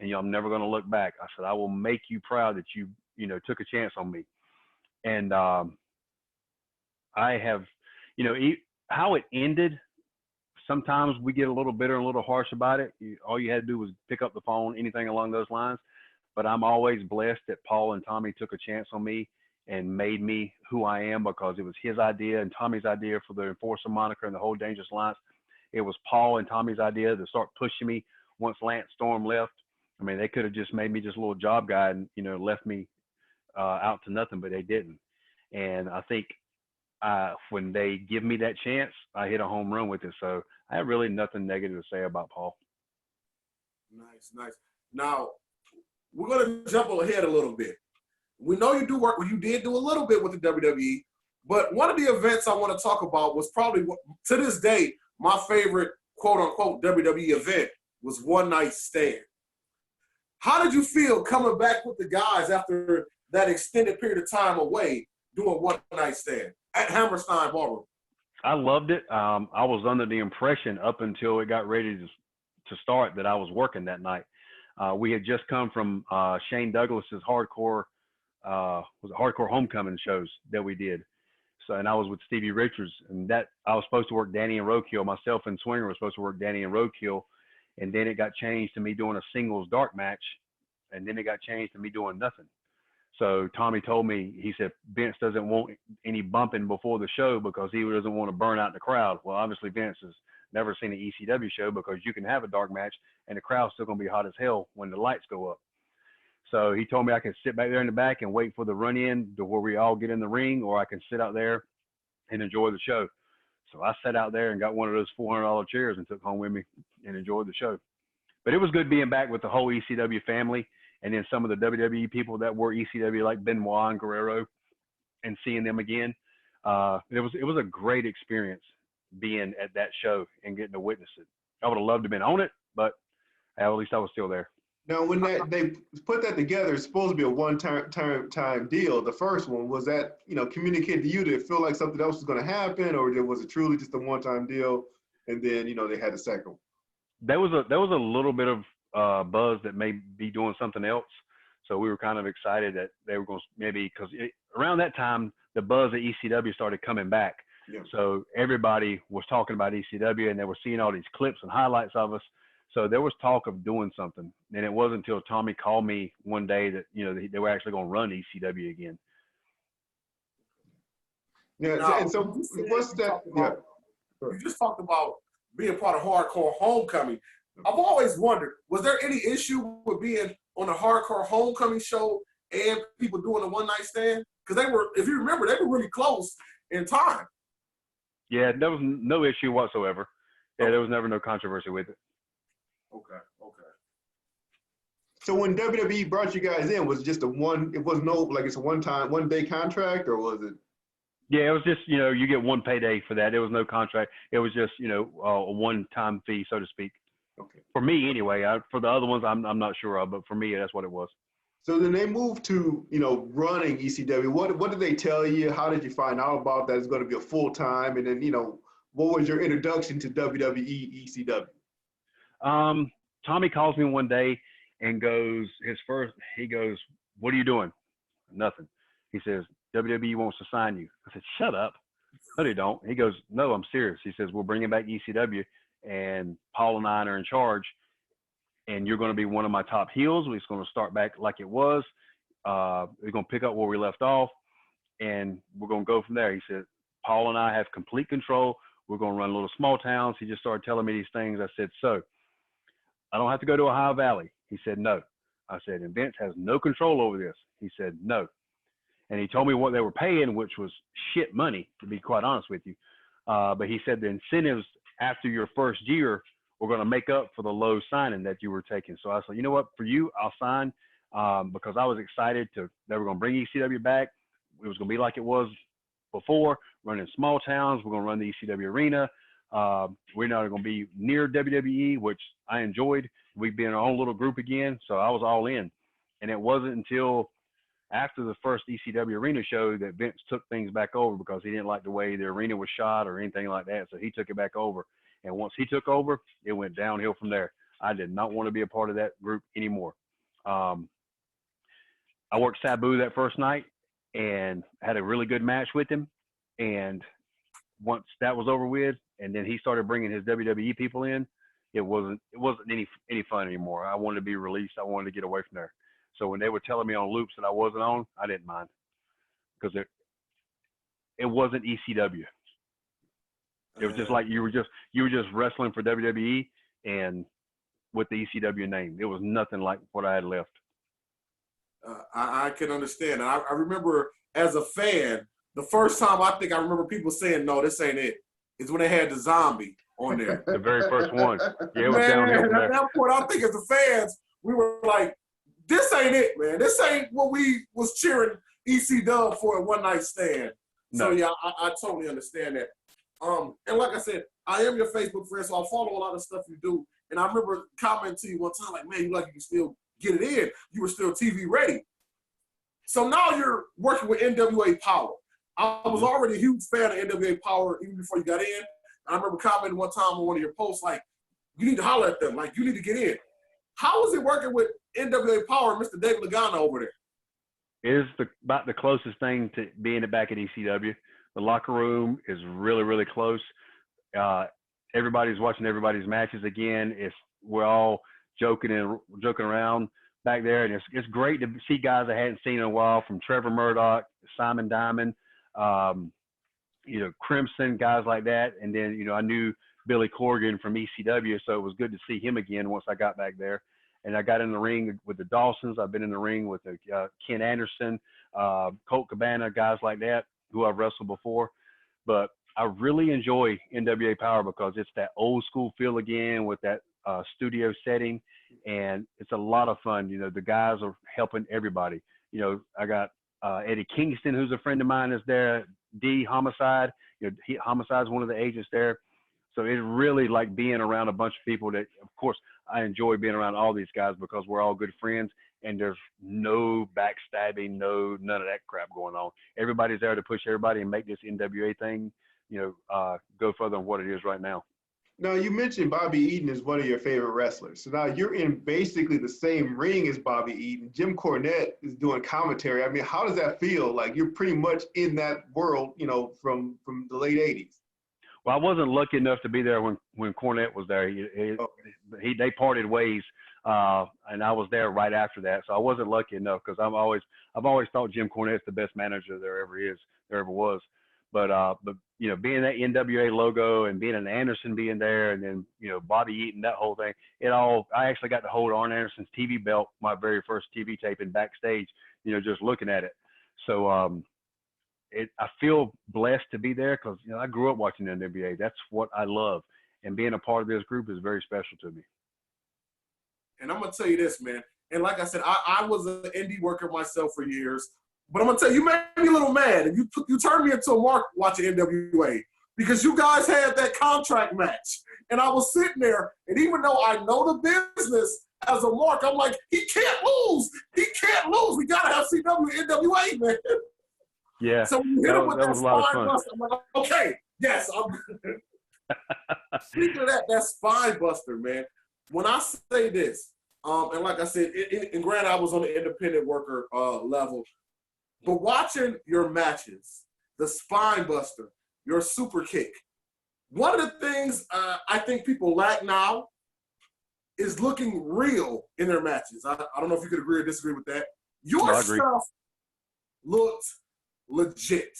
and I'm never going to look back. I said, I will make you proud that you took a chance on me. And I have, how it ended. Sometimes we get a little bitter and a little harsh about it. All you had to do was pick up the phone, anything along those lines. But I'm always blessed that Paul and Tommy took a chance on me and made me who I am, because it was his idea and Tommy's idea for the Enforcer moniker and the whole Dangerous Alliance. It was Paul and Tommy's idea to start pushing me once Lance Storm left. I mean, they could have just made me just a little job guy and, left me out to nothing, but they didn't. And I think when they give me that chance, I hit a home run with it. So I have really nothing negative to say about Paul. Nice, nice. Now, we're going to jump ahead a little bit. We know you do work, well, you did do a little bit with the WWE, but one of the events I want to talk about was probably, to this day, my favorite quote-unquote WWE event was One Night Stand. How did you feel coming back with the guys after that extended period of time away doing One Night Stand at Hammerstein Ballroom? I loved it. I was under the impression up until it got ready to start that I was working that night. We had just come from Shane Douglas's hardcore homecoming shows that we did. So, and I was with Stevie Richards, and that I was supposed to work Danny and Roadkill. Myself and Swinger were supposed to work Danny and Roadkill, and then it got changed to me doing a singles dark match, and then it got changed to me doing nothing. So Tommy told me, he said, Vince doesn't want any bumping before the show because he doesn't want to burn out the crowd. Well, obviously Vince has never seen an ECW show because you can have a dark match and the crowd's still going to be hot as hell when the lights go up. So he told me I could sit back there in the back and wait for the run in to where we all get in the ring, or I can sit out there and enjoy the show. So I sat out there and got one of those $400 chairs and took home with me and enjoyed the show. But it was good being back with the whole ECW family, and then some of the WWE people that were ECW, like Benoit and Guerrero, and seeing them again. It was a great experience being at that show and getting to witness it. I would have loved to have been on it, but at least I was still there. Now, when they put that together, it's supposed to be a one-time deal. The first one, was that, communicated to you to feel like something else was going to happen, or was it truly just a one-time deal, and then, they had a second one? There was a little bit of buzz that may be doing something else. So we were kind of excited that they were going to maybe, because around that time, the buzz at ECW started coming back. Yeah. So everybody was talking about ECW, and they were seeing all these clips and highlights of us. So there was talk of doing something. And it wasn't until Tommy called me one day that, they were actually going to run ECW again. Yeah. Now, and so what's that? Yeah. You just talked about being part of Hardcore Homecoming. I've always wondered, was there any issue with being on a Hardcore Homecoming show and people doing a One Night Stand? Because they were, if you remember, they were really close in time. Yeah, there was no issue whatsoever. Yeah, there was never no controversy with it. Okay. So when WWE brought you guys in, was it just it's a one day contract, or was it? Yeah, it was just, you get one payday for that. There was no contract. It was just, a one-time fee, so to speak. Okay. For me, anyway. For the other ones, I'm not sure of, but for me, that's what it was. So then they moved to, running ECW. What did they tell you? How did you find out about that? It's going to be a full time, and then, what was your introduction to WWE ECW? Tommy calls me one day and he goes, "What are you doing?" Nothing. He says, "WWE wants to sign you." I said, "Shut up." No, they don't. He goes, "No, I'm serious." He says, "We're bringing back ECW, and Paul and I are in charge, and you're going to be one of my top heels. We're going to start back like it was. We're going to pick up where we left off, and we're going to go from there." He said, "Paul and I have complete control. We're going to run little small towns." He just started telling me these things. I said, "So I don't have to go to Ohio Valley?" He said, "No." I said, "And Vince has no control over this?" He said, "No." And he told me what they were paying, which was shit money, to be quite honest with you. But he said the incentives after your first year were going to make up for the low signing that you were taking. So I said, "You know what, for you, I'll sign," because I was excited they were going to bring ECW back. It was going to be like it was before, running small towns. We're going to run the ECW arena. We're not going to be near WWE, which I enjoyed. We'd be in our own little group again. So I was all in. And it wasn't until after the first ECW arena show that Vince took things back over, because he didn't like the way the arena was shot or anything like that. So he took it back over. And once he took over, it went downhill from there. I did not want to be a part of that group anymore. I worked Sabu that first night and had a really good match with him. And once that was over with, and then he started bringing his WWE people in, it wasn't any fun anymore. I wanted to be released. I wanted to get away from there. So when they were telling me on loops that I wasn't on, I didn't mind, because it wasn't ECW. It was just like you were just wrestling for WWE and with the ECW name. It was nothing like what I had left. I can understand. I remember as a fan, the first time I think I remember people saying, "No, this ain't it," is when they had the zombie on there. The very first one. Yeah, it was Man, downhill from at there. that point, I think as the fans, we were like, "This ain't it, man. This ain't what we was cheering ECW for a one night stand." So No. yeah, I totally understand that. And like I said, I am your Facebook friend, so I follow a lot of stuff you do. And I remember commenting to you one time, like, "Man, you can still get it in. You were still TV ready." So now you're working with NWA Power. I was already a huge fan of NWA Power even before you got in. I remember commenting one time on one of your posts, like, "You need to holler at them. Like, you need to get in." How was it working with NWA Power and Mr. Dave Lagana over there? It is about the closest thing to being back at ECW. The locker room is really, really close. Everybody's watching everybody's matches again. We're all joking around back there, and it's great to see guys I hadn't seen in a while, from Trevor Murdoch, Simon Diamond, Crimson, guys like that. And then I knew Billy Corgan from ECW, so it was good to see him again once I got back there. And I got in the ring with the Dawsons. I've been in the ring with Ken Anderson, Colt Cabana, guys like that who I've wrestled before. But I really enjoy NWA Power because it's that old school feel again with that studio setting, and it's a lot of fun. The guys are helping everybody. I got Eddie Kingston, who's a friend of mine, is there. D Homicide, Homicide's one of the agents there. So it's really like being around a bunch of people that, of course, I enjoy being around all these guys because we're all good friends, and there's no backstabbing, none of that crap going on. Everybody's there to push everybody and make this NWA thing, go further than what it is right now. Now, you mentioned Bobby Eaton is one of your favorite wrestlers. So now you're in basically the same ring as Bobby Eaton. Jim Cornette is doing commentary. I mean, how does that feel? Like, you're pretty much in that world, from the late 80s. Well, I wasn't lucky enough to be there when Cornette was there. They parted ways, and I was there right after that. So I wasn't lucky enough because I've always thought Jim Cornette's the best manager there ever was. But being that NWA logo and being an Anderson being there, and then Bobby Eaton, that whole thing, I actually got to hold Arn Anderson's TV belt, my very first TV taping backstage, just looking at it. So I feel blessed to be there because I grew up watching NWA. That's what I love, and being a part of this group is very special to me. And I'm gonna tell you this, man. And like I said, I was an indie worker myself for years. But I'm gonna tell you, you made me a little mad, and you turned me into a mark watching NWA because you guys had that contract match, and I was sitting there, and even though I know the business as a mark, I'm like, he can't lose. He can't lose. We gotta have CW NWA, man. Yeah. So when you hit him with that spine buster, I'm like, okay, yes, I'm good. Speaking of that spine buster, man. When I say this, and like I said, and granted, I was on the independent worker level. But watching your matches, the spine buster, your super kick, one of the things I think people lack now is looking real in their matches. I don't know if you could agree or disagree with that. Your stuff looked legit,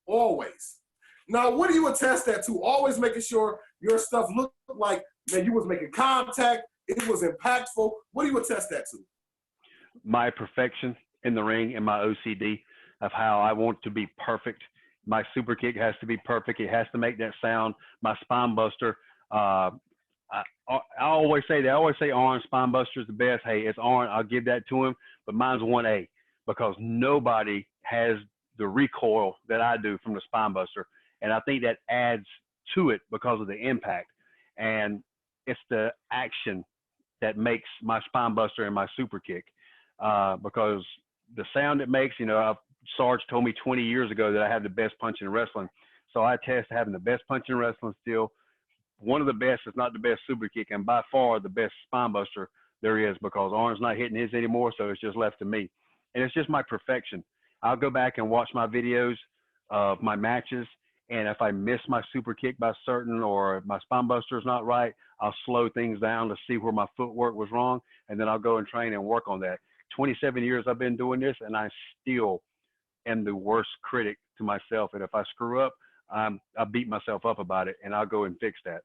always. Now, what do you attest that to? Always making sure your stuff looked like, man, you was making contact, it was impactful. What do you attest that to? My perfection in the ring and my OCD of how I want to be perfect. My super kick has to be perfect. It has to make that sound. My spine buster, I always say that. I always say Arn's spine buster is the best. Hey, it's Arn. I'll give that to him. But mine's 1A because nobody has the recoil that I do from the spine buster. And I think that adds to it because of the impact. And it's the action that makes my spine buster and my super kick because the sound it makes, Sarge told me 20 years ago that I have the best punch in wrestling. So I attest to having the best punch in wrestling still. One of the best, if not the best super kick, and by far the best spine buster there is because Arn's not hitting his anymore, so it's just left to me. And it's just my perfection. I'll go back and watch my videos of my matches, and if I miss my super kick by certain or my spine buster is not right, I'll slow things down to see where my footwork was wrong, and then I'll go and train and work on that. 27 years I've been doing this, and I still am the worst critic to myself. And if I screw up, I beat myself up about it, and I'll go and fix that.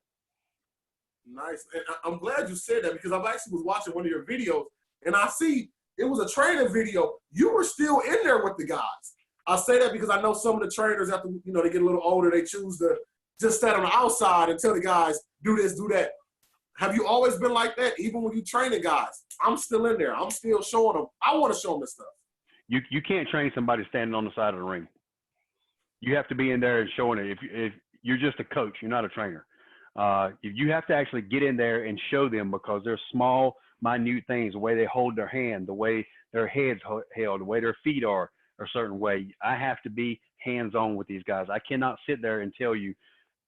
Nice. And I'm glad you said that because I actually was watching one of your videos, and I see it was a training video. You were still in there with the guys. I say that because I know some of the trainers, after they get a little older, they choose to just stand on the outside and tell the guys, do this, do that. Have you always been like that? Even when you training guys, I'm still in there. I'm still showing them. I want to show them this stuff. You can't train somebody standing on the side of the ring. You have to be in there and showing it. If you're just a coach, you're not a trainer. You have to actually get in there and show them, because they're small, minute things, the way they hold their hand, the way their head's held, the way their feet are a certain way. I have to be hands-on with these guys. I cannot sit there and tell you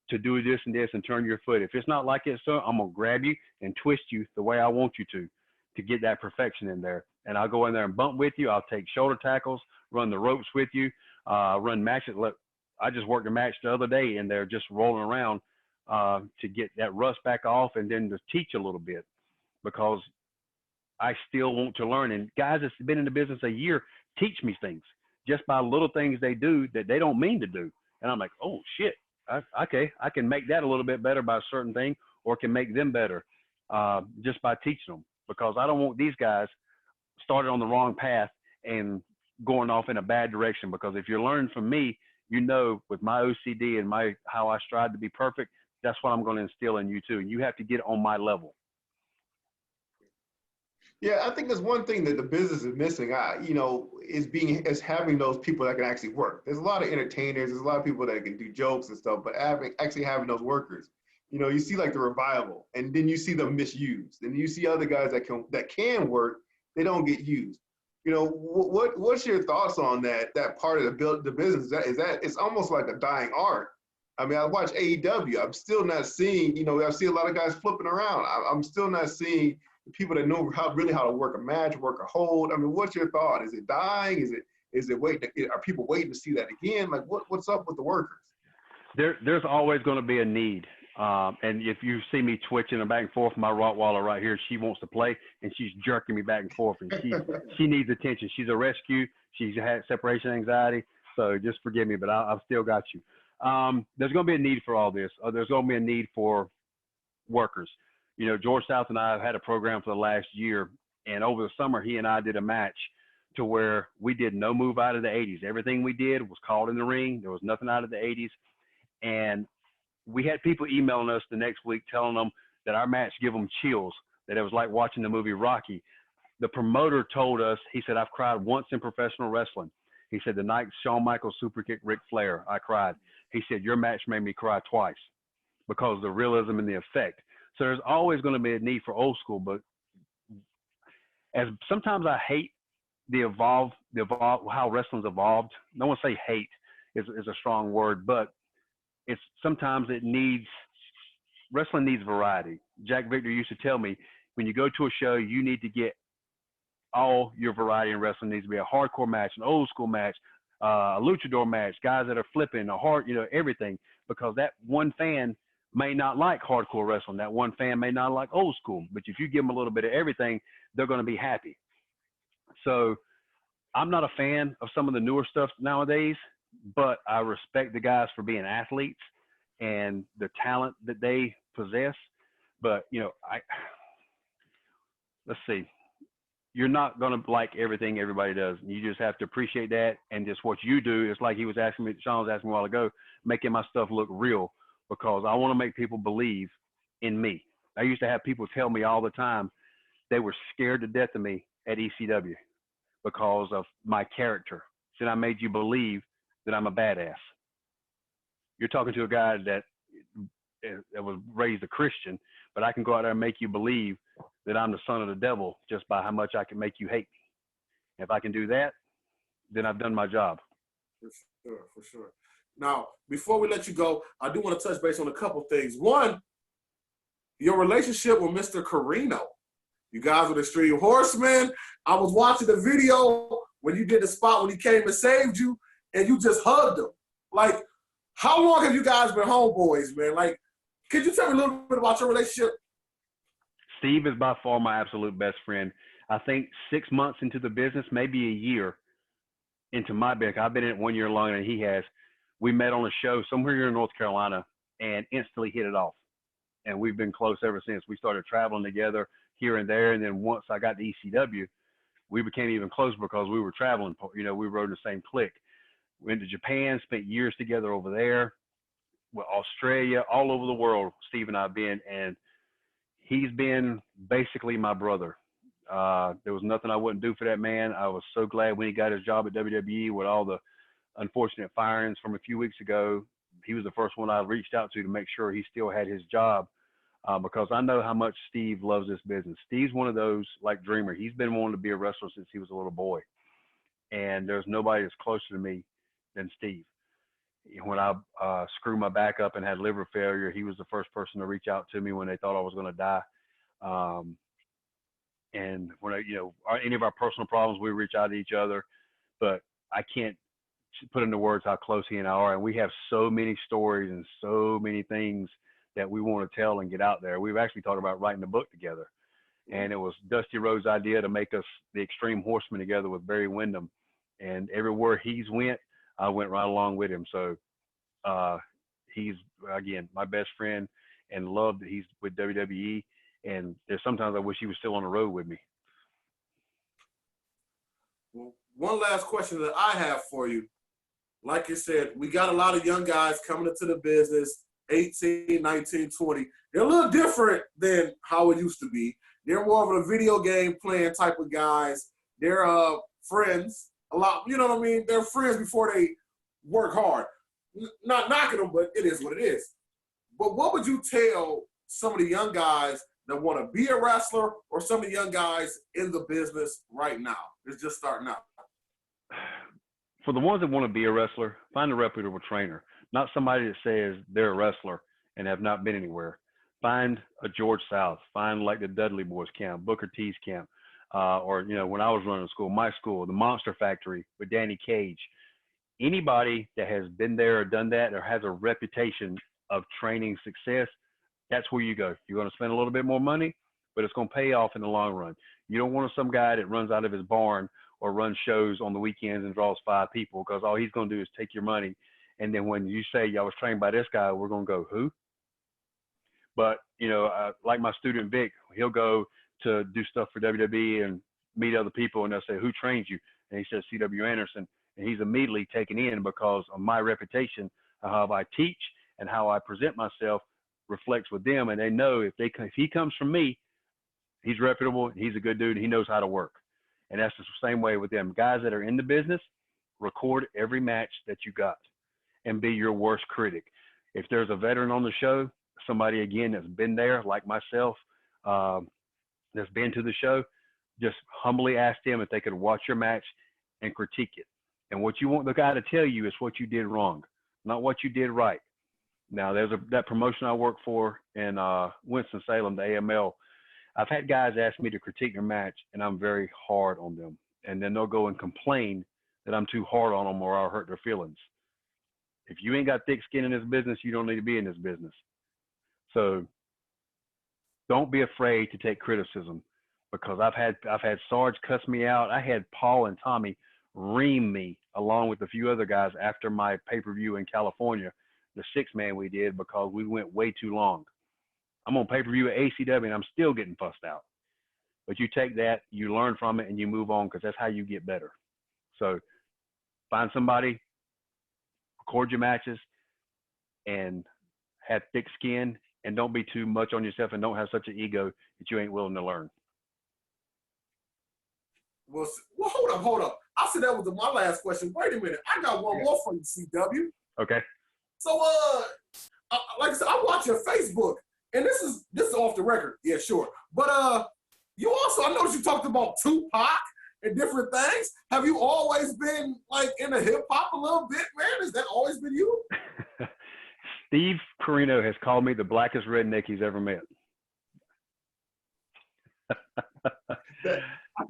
to do this and this and turn your foot. If it's not like it, so I'm going to grab you and twist you the way I want you to get that perfection in there. And I'll go in there and bump with you. I'll take shoulder tackles, run the ropes with you, run matches. Look, I just worked a match the other day and they're just rolling around to get that rust back off, and then to teach a little bit, because I still want to learn. And guys that's been in the business a year teach me things just by little things they do that they don't mean to do. And I'm like, oh shit, okay, I can make that a little bit better by a certain thing, or can make them better just by teaching them, because I don't want these guys started on the wrong path and going off in a bad direction. Because if you're learning from me, with my OCD and how I strive to be perfect, that's what I'm going to instill in you too. And you have to get on my level. Yeah, I think there's one thing that the business is missing, is having those people that can actually work. There's a lot of entertainers, there's a lot of people that can do jokes and stuff, but actually having those workers. You see like the Revival, and then you see them misused, and you see other guys that can work, they don't get used. What's your thoughts on that part of the business? Is that it's almost like a dying art. I mean, I watch AEW. I'm still not seeing, I see a lot of guys flipping around. I'm still not seeing people that know how to work a match, work a hold. I mean, what's your thought? Is it dying? Is it waiting? Are people waiting to see that again? Like, what's up with the workers? There's always going to be a need. And if you see me twitching back and forth, my Rottweiler right here, she wants to play, and she's jerking me back and forth, and she needs attention. She's a rescue. She's had separation anxiety, so just forgive me, but I've still got you. There's going to be a need for all this. There's going to be a need for workers. George South and I have had a program for the last year, and over the summer, he and I did a match to where we did no move out of the 80s. Everything we did was called in the ring. There was nothing out of the 80s, and we had people emailing us the next week telling them that our match gave them chills, that it was like watching the movie Rocky. The promoter told us, he said, I've cried once in professional wrestling. He said, the night Shawn Michaels super kicked Ric Flair, I cried. He said, your match made me cry twice because of the realism and the effect. So there's always going to be a need for old school, but as sometimes I hate how wrestling's evolved. No one say hate is a strong word, but it's sometimes wrestling needs variety. Jack Victor used to tell me, when you go to a show, you need to get all your variety in wrestling. It needs to be a hardcore match, an old school match, a luchador match, guys that are flipping, everything, because that one fan may not like hardcore wrestling. That one fan may not like old school, but if you give them a little bit of everything, they're going to be happy. So I'm not a fan of some of the newer stuff nowadays, but I respect the guys for being athletes and the talent that they possess. But, let's see, you're not going to like everything everybody does. You just have to appreciate that. And just what you do is like Sean was asking me a while ago, making my stuff look real, because I want to make people believe in me. I used to have people tell me all the time they were scared to death of me at ECW because of my character. Said I made you believe that I'm a badass. You're talking to a guy that was raised a Christian, but I can go out there and make you believe that I'm the son of the devil just by how much I can make you hate me. If I can do that, then I've done my job. For sure. Now, before we let you go, I do want to touch base on a couple things. One, your relationship with Mr. Carino. You guys were the Extreme Horsemen. I was watching the video when you did the spot when he came and saved you, and you just hugged him. Like, how long have you guys been homeboys, man? Like, could you tell me a little bit about your relationship? Steve is by far my absolute best friend. I think 6 months into the business, maybe a year into my business, I've been in it 1 year longer than he has. We met on a show somewhere here in North Carolina and instantly hit it off. And we've been close ever since. We started traveling together here and there. And then once I got to ECW, we became even closer because we were traveling. You know, we rode in the same clique. Went to Japan, spent years together over there. Well, Australia, all over the world. Steve and I have been, and he's been basically my brother. There was nothing I wouldn't do for that man. I was so glad when he got his job at WWE with all the unfortunate firings from a few weeks ago. He was the first one I reached out to make sure he still had his job, because I know how much Steve loves this business. Steve's one of those, like Dreamer. He's been wanting to be a wrestler since he was a little boy, and there's nobody that's closer to me than Steve. When I screwed my back up and had liver failure, he was the first person to reach out to me when they thought I was going to die. And when any of our personal problems, we reach out to each other, but I can't put into words how close he and I are. And we have so many stories and so many things that we want to tell and get out there. We've actually talked about writing a book together, and it was Dusty Rhodes' idea to make us the Extreme Horsemen together with Barry Windham. And everywhere he's went, I went right along with him. So he's, again, my best friend, and love that he's with WWE. And there's sometimes I wish he was still on the road with me. Well, one last question that I have for you. Like you said, we got a lot of young guys coming into the business, 18, 19, 20. They're a little different than how it used to be. They're more of a video game playing type of guys. They're friends a lot. You know what I mean? They're friends before they work hard. Not knocking them, but it is what it is. But what would you tell some of the young guys that want to be a wrestler, or some of the young guys in the business right now that's just starting out? For the ones that want to be a wrestler, find a reputable trainer, not somebody that says they're a wrestler and have not been anywhere. Find a George South, find like the Dudley Boys camp, Booker T's camp, or, when I was running school, my school, the Monster Factory with Danny Cage. Anybody that has been there or done that or has a reputation of training success, that's where you go. You're going to spend a little bit more money, but it's going to pay off in the long run. You don't want some guy that runs out of his barn or runs shows on the weekends and draws 5 people, because all he's going to do is take your money. And then when you say, I was trained by this guy, we're going to go, who? But, like my student Vic, he'll go to do stuff for WWE and meet other people, and they'll say, who trains you? And he says, C.W.Anderson. And he's immediately taken in because of my reputation, how I teach and how I present myself reflects with them. And they know if he comes from me, he's reputable, he's a good dude, he knows how to work. And that's the same way with them. Guys that are in the business, record every match that you got and be your worst critic. If there's a veteran on the show, somebody, again, that's been there, like myself, that's been to the show, just humbly ask them if they could watch your match and critique it. And what you want the guy to tell you is what you did wrong, not what you did right. Now, there's that promotion I work for in Winston-Salem, the AML. I've had guys ask me to critique their match, and I'm very hard on them. And then they'll go and complain that I'm too hard on them or I'll hurt their feelings. If you ain't got thick skin in this business, you don't need to be in this business. So don't be afraid to take criticism, because I've had Sarge cuss me out. I had Paul and Tommy ream me along with a few other guys after my pay-per-view in California, the 6-man we did, because we went way too long. I'm on pay-per-view at ECW and I'm still getting fussed out. But you take that, you learn from it, and you move on, because that's how you get better. So find somebody, record your matches, and have thick skin, and don't be too much on yourself, and don't have such an ego that you ain't willing to learn. Well, hold up. I said that was my last question. Wait a minute. I got one more for you, CW. Okay. So, like I said, I watch your Facebook, and this is off the record. Yeah, sure. But you also, I noticed you talked about Tupac and different things. Have you always been like into hip hop a little bit, man? Has that always been you? Steve Corino has called me the blackest redneck he's ever met.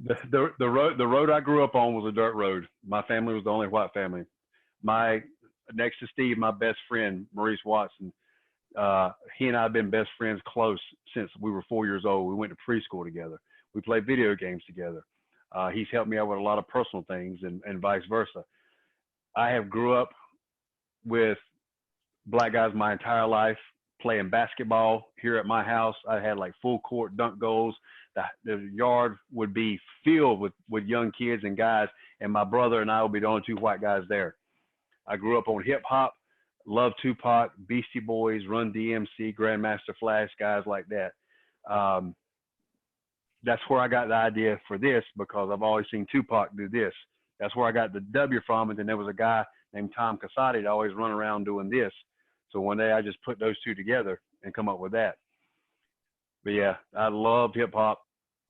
The road I grew up on was a dirt road. My family was the only white family. Next to Steve, my best friend, Maurice Watson, he and I have been best friends close since we were 4 years old. We went to preschool together. We played video games together. He's helped me out with a lot of personal things, and vice versa. I have grew up with black guys my entire life. playing basketball here at my house. I had like full court dunk goals. The yard would be filled with young kids and guys, and my brother and I would be the only two white guys there. I grew up on hip hop, loved Tupac, Beastie Boys, Run DMC, Grandmaster Flash, guys like that. That's where I got the idea for this, because I've always seen Tupac do this. That's where I got the W from. And then there was a guy named Tom Casati that always run around doing this. So one day I just put those two together and come up with that. But yeah, I love hip hop.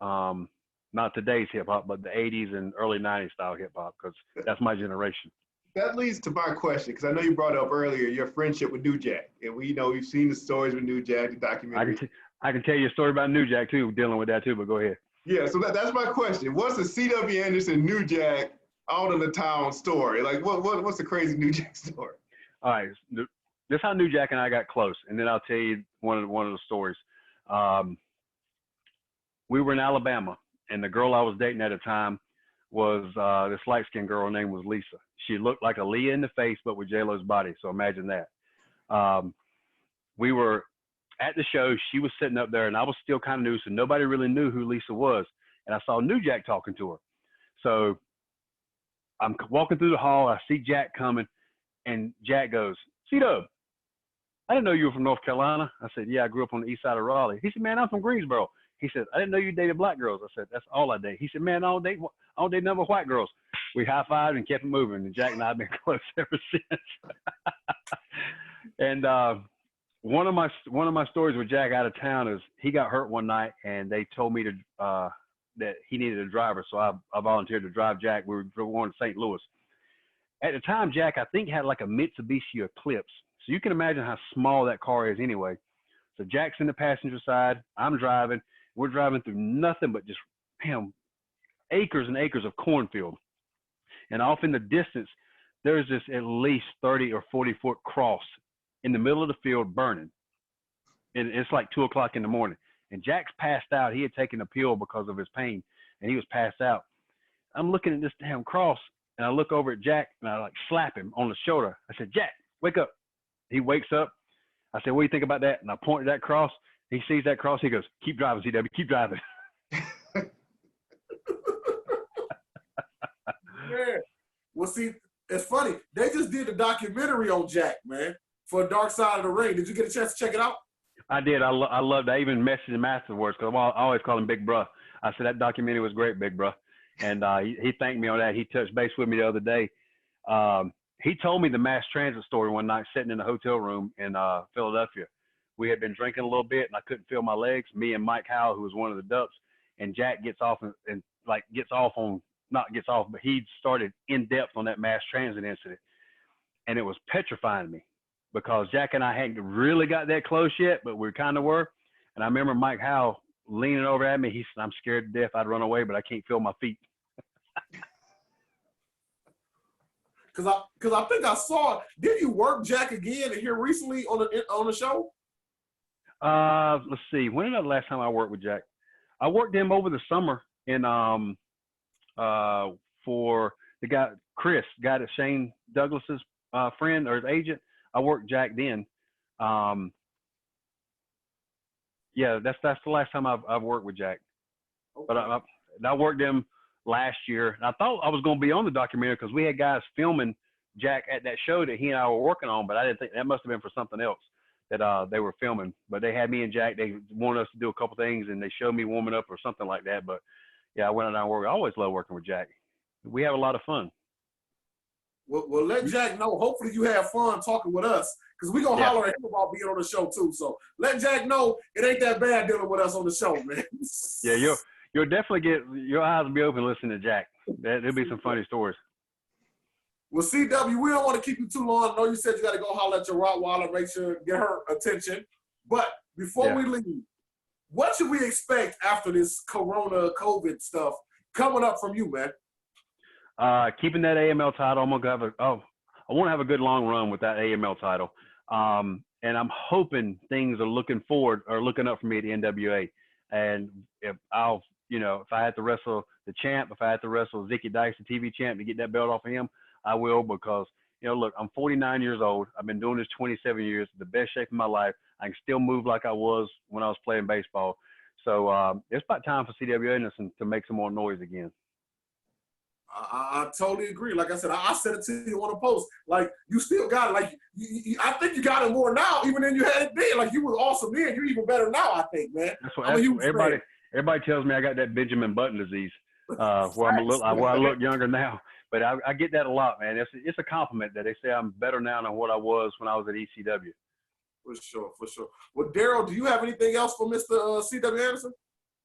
Not today's hip hop, but the 80s and early 90s style hip hop, because that's my generation. That leads to my question, because I know you brought up earlier your friendship with New Jack, and we know we've seen the stories with New Jack, the documentary. I can tell you a story about New Jack too, dealing with that too, but go ahead. Yeah, so that's my question. What's the C.W. Anderson New Jack out in the town story? Like, what's the crazy New Jack story? All right, this is how New Jack and I got close, and then I'll tell you one of the stories. We were in Alabama, and the girl I was dating at the time was this light-skinned girl. Her name was Lisa. She looked like a Leah in the face, but with J-Lo's body, so imagine that. We were at the show. She was sitting up there, and I was still kind of new, so nobody really knew who Lisa was. And I saw New Jack talking to her. So I'm walking through the hall. I see Jack coming, and Jack goes, C-Dub, I didn't know you were from North Carolina. I said, yeah, I grew up on the east side of Raleigh. He said, man, I'm from Greensboro. He said, I didn't know you dated black girls. I said, that's all I date. He said, man, I don't date none but white girls. We high-fived and kept it moving, and Jack and I have been close ever since. And one of my stories with Jack out of town is he got hurt one night, and they told me that he needed a driver, so I volunteered to drive Jack. We were going to St. Louis. At the time, Jack, I think, had like a Mitsubishi Eclipse. So you can imagine how small that car is anyway. So Jack's in the passenger side. I'm driving. We're driving through nothing but just, acres and acres of cornfield. And off in the distance, there's this at least 30 or 40-foot cross in the middle of the field burning. And it's like 2 o'clock in the morning. And Jack's passed out. He had taken a pill because of his pain, and he was passed out. I'm looking at this damn cross, and I look over at Jack, and I like slap him on the shoulder. I said, Jack, wake up. He wakes up. I said, what do you think about that? And I pointed that cross. He sees that cross. He goes, keep driving, CW, keep driving. Yeah. Well, see, it's funny. They just did a documentary on Jack, man, for Dark Side of the Ring. Did you get a chance to check it out? I did. I loved it. I even messaged him afterwards, because I always call him Big Bruh. I said, that documentary was great, Big Bruh. And he thanked me on that. He touched base with me the other day. He told me the mass transit story one night sitting in a hotel room in Philadelphia. We had been drinking a little bit, and I couldn't feel my legs. Me and Mike Howell, who was one of the Dups, and Jack gets off and not gets off, but he started in depth on that mass transit incident. And it was petrifying me, because Jack and I hadn't really got that close yet, but we kind of were. And I remember Mike Howell leaning over at me. He said, I'm scared to death. I'd run away, but I can't feel my feet. Because I think I saw it. Did you work Jack again here recently on the show? Let's see. When did the last time I worked with Jack? I worked him over the summer in for the guy Chris, guy that Shane Douglas's friend or his agent. I worked Jack then. Yeah, that's the last time I've worked with Jack. Okay. But I worked him last year. I thought I was going to be on the documentary because we had guys filming Jack at that show that he and I were working on, but I didn't think that must have been for something else that they were filming. But they had me and Jack. They wanted us to do a couple things, and they showed me warming up or something like that. But yeah, I went out and worked. I always love working with Jack. We have a lot of fun. Well, let Jack know. Hopefully you have fun talking with us, because we're going to holler at him about being on the show too. So let Jack know it ain't that bad dealing with us on the show, man. Yeah, you'll definitely your eyes will be open listening to Jack. There'll be some funny stories. Well, CW, we don't want to keep you too long. I know you said you got to go holler at your Rottweiler, make sure get her attention. But before we leave, what should we expect after this Corona COVID stuff coming up from you, man? Keeping that AML title. I want to have a good long run with that AML title. And I'm hoping things are looking up for me at the NWA. And if I had to wrestle the champ, if I had to wrestle Zicky Dice, the TV champ, to get that belt off of him, I will, because, look, I'm 49 years old. I've been doing this 27 years, the best shape of my life. I can still move like I was when I was playing baseball. So it's about time for C.W. Anderson to make some more noise again. I totally agree. Like I said, I said it to you on a post. Like, you still got it. Like, I think you got it more now, even than you had it then. Like, you was awesome then. You're even better now, I think, man. That's what everybody tells me. I got that Benjamin Button disease, where I look younger now. But I get that a lot, man. It's a compliment that they say I'm better now than what I was when I was at ECW. For sure, for sure. Well, Daryl, do you have anything else for Mr. C.W. Anderson?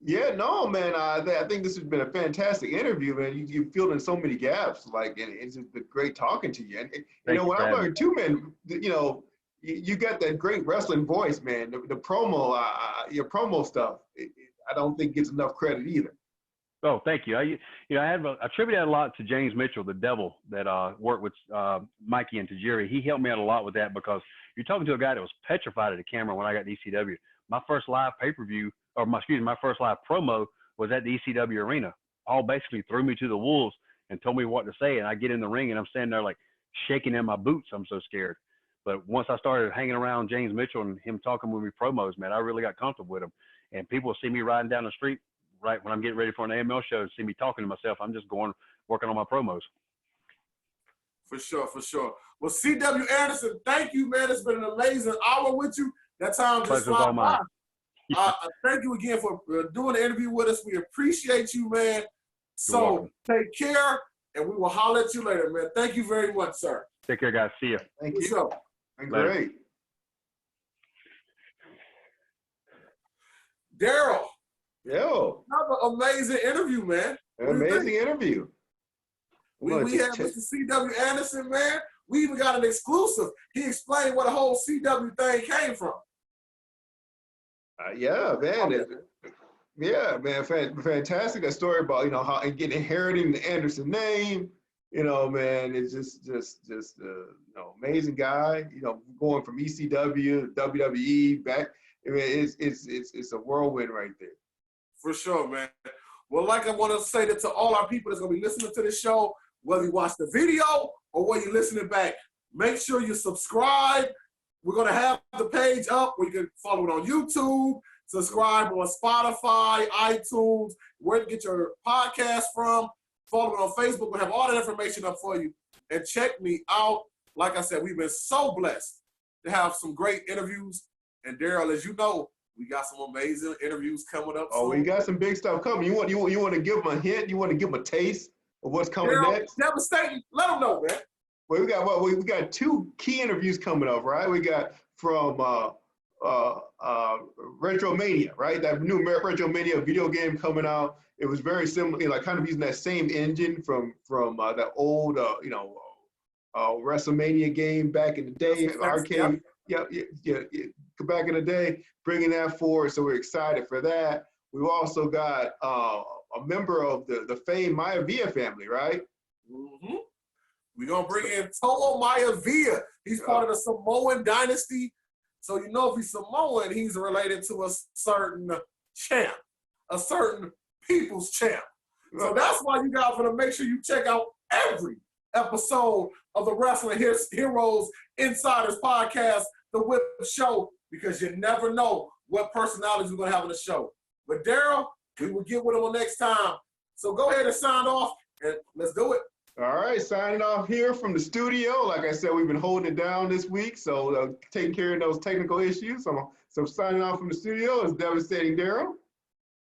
Yeah, no, man. I think this has been a fantastic interview, man. You filled in so many gaps, like, and it's just been great talking to you. And you know, what I learned too, man. You know, you got that great wrestling voice, man. The promo, your promo stuff, I don't think gets enough credit either. Oh, thank you. I attribute that a lot to James Mitchell, the devil that worked with Mikey and Tajiri. He helped me out a lot with that, because you're talking to a guy that was petrified of the camera when I got to ECW. My first live pay-per-view, my first live promo was at the ECW arena. All basically threw me to the wolves and told me what to say. And I get in the ring and I'm standing there like shaking in my boots. I'm so scared. But once I started hanging around James Mitchell and him talking with me promos, man, I really got comfortable with him. And people see me riding down the street right when I'm getting ready for an AML show and see me talking to myself. I'm just working on my promos. For sure, for sure. Well, C.W. Anderson, thank you, man. It's been an amazing hour with you. That time just flew by. Thank you again for doing the interview with us. We appreciate you, man. So take care, and we will holler at you later, man. Thank you very much, sir. Take care, guys. See you. Thank you. Great. Daryl. Yo. Another amazing interview, man. Amazing interview. We had Mr. C.W. Anderson, man. We even got an exclusive. He explained where the whole CW thing came from. Yeah, man. Yeah, man. Fantastic. That story about, you know, how inheriting the Anderson name. You know, man, it's just you know, amazing guy. You know, going from ECW, WWE back. I mean, it's a whirlwind right there. For sure, man. Well, like I want to say that to all our people that's going to be listening to this show, whether you watch the video or whether you're listening back, make sure you subscribe. We're going to have the page up where you can follow it on YouTube, subscribe on Spotify, iTunes, where to get your podcast from. Follow it on Facebook. We'll have all that information up for you. And check me out. Like I said, we've been so blessed to have some great interviews. And Daryl, as you know, we got some amazing interviews coming up. Oh, we got some big stuff coming. You want to give them a hint? You want to give them a taste of what's coming next? Devastating. Let them know, man. Well, we got two key interviews coming up, right? We got from Retromania, right? That new Retromania video game coming out. It was very similar, like kind of using that same engine from that old, WrestleMania game back in the day, arcade. Yeah, back in the day, bringing that forward. So we're excited for that. We've also got a member of the famed Maivia family, right? Mm-hmm. We're going to bring in Tomo Maivia. He's part of the Samoan dynasty. So you know if he's Samoan, he's related to a certain champ, a certain people's champ. So that's why you guys want to make sure you check out every episode of the Wrestling Heroes Insiders Podcast, The W.H.I.P Show, because you never know what personalities we're going to have on the show. But Daryl, we will get with him next time. So go ahead and sign off, and let's do it. All right, signing off here from the studio. Like I said, we've been holding it down this week, so taking care of those technical issues. So signing off from the studio is Devastating Daryl.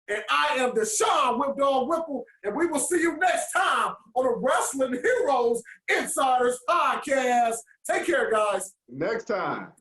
And I am Deshaun Whip Dog Whipple, and we will see you next time on the Wrestling Heroes Insiders Podcast. Take care, guys. Next time.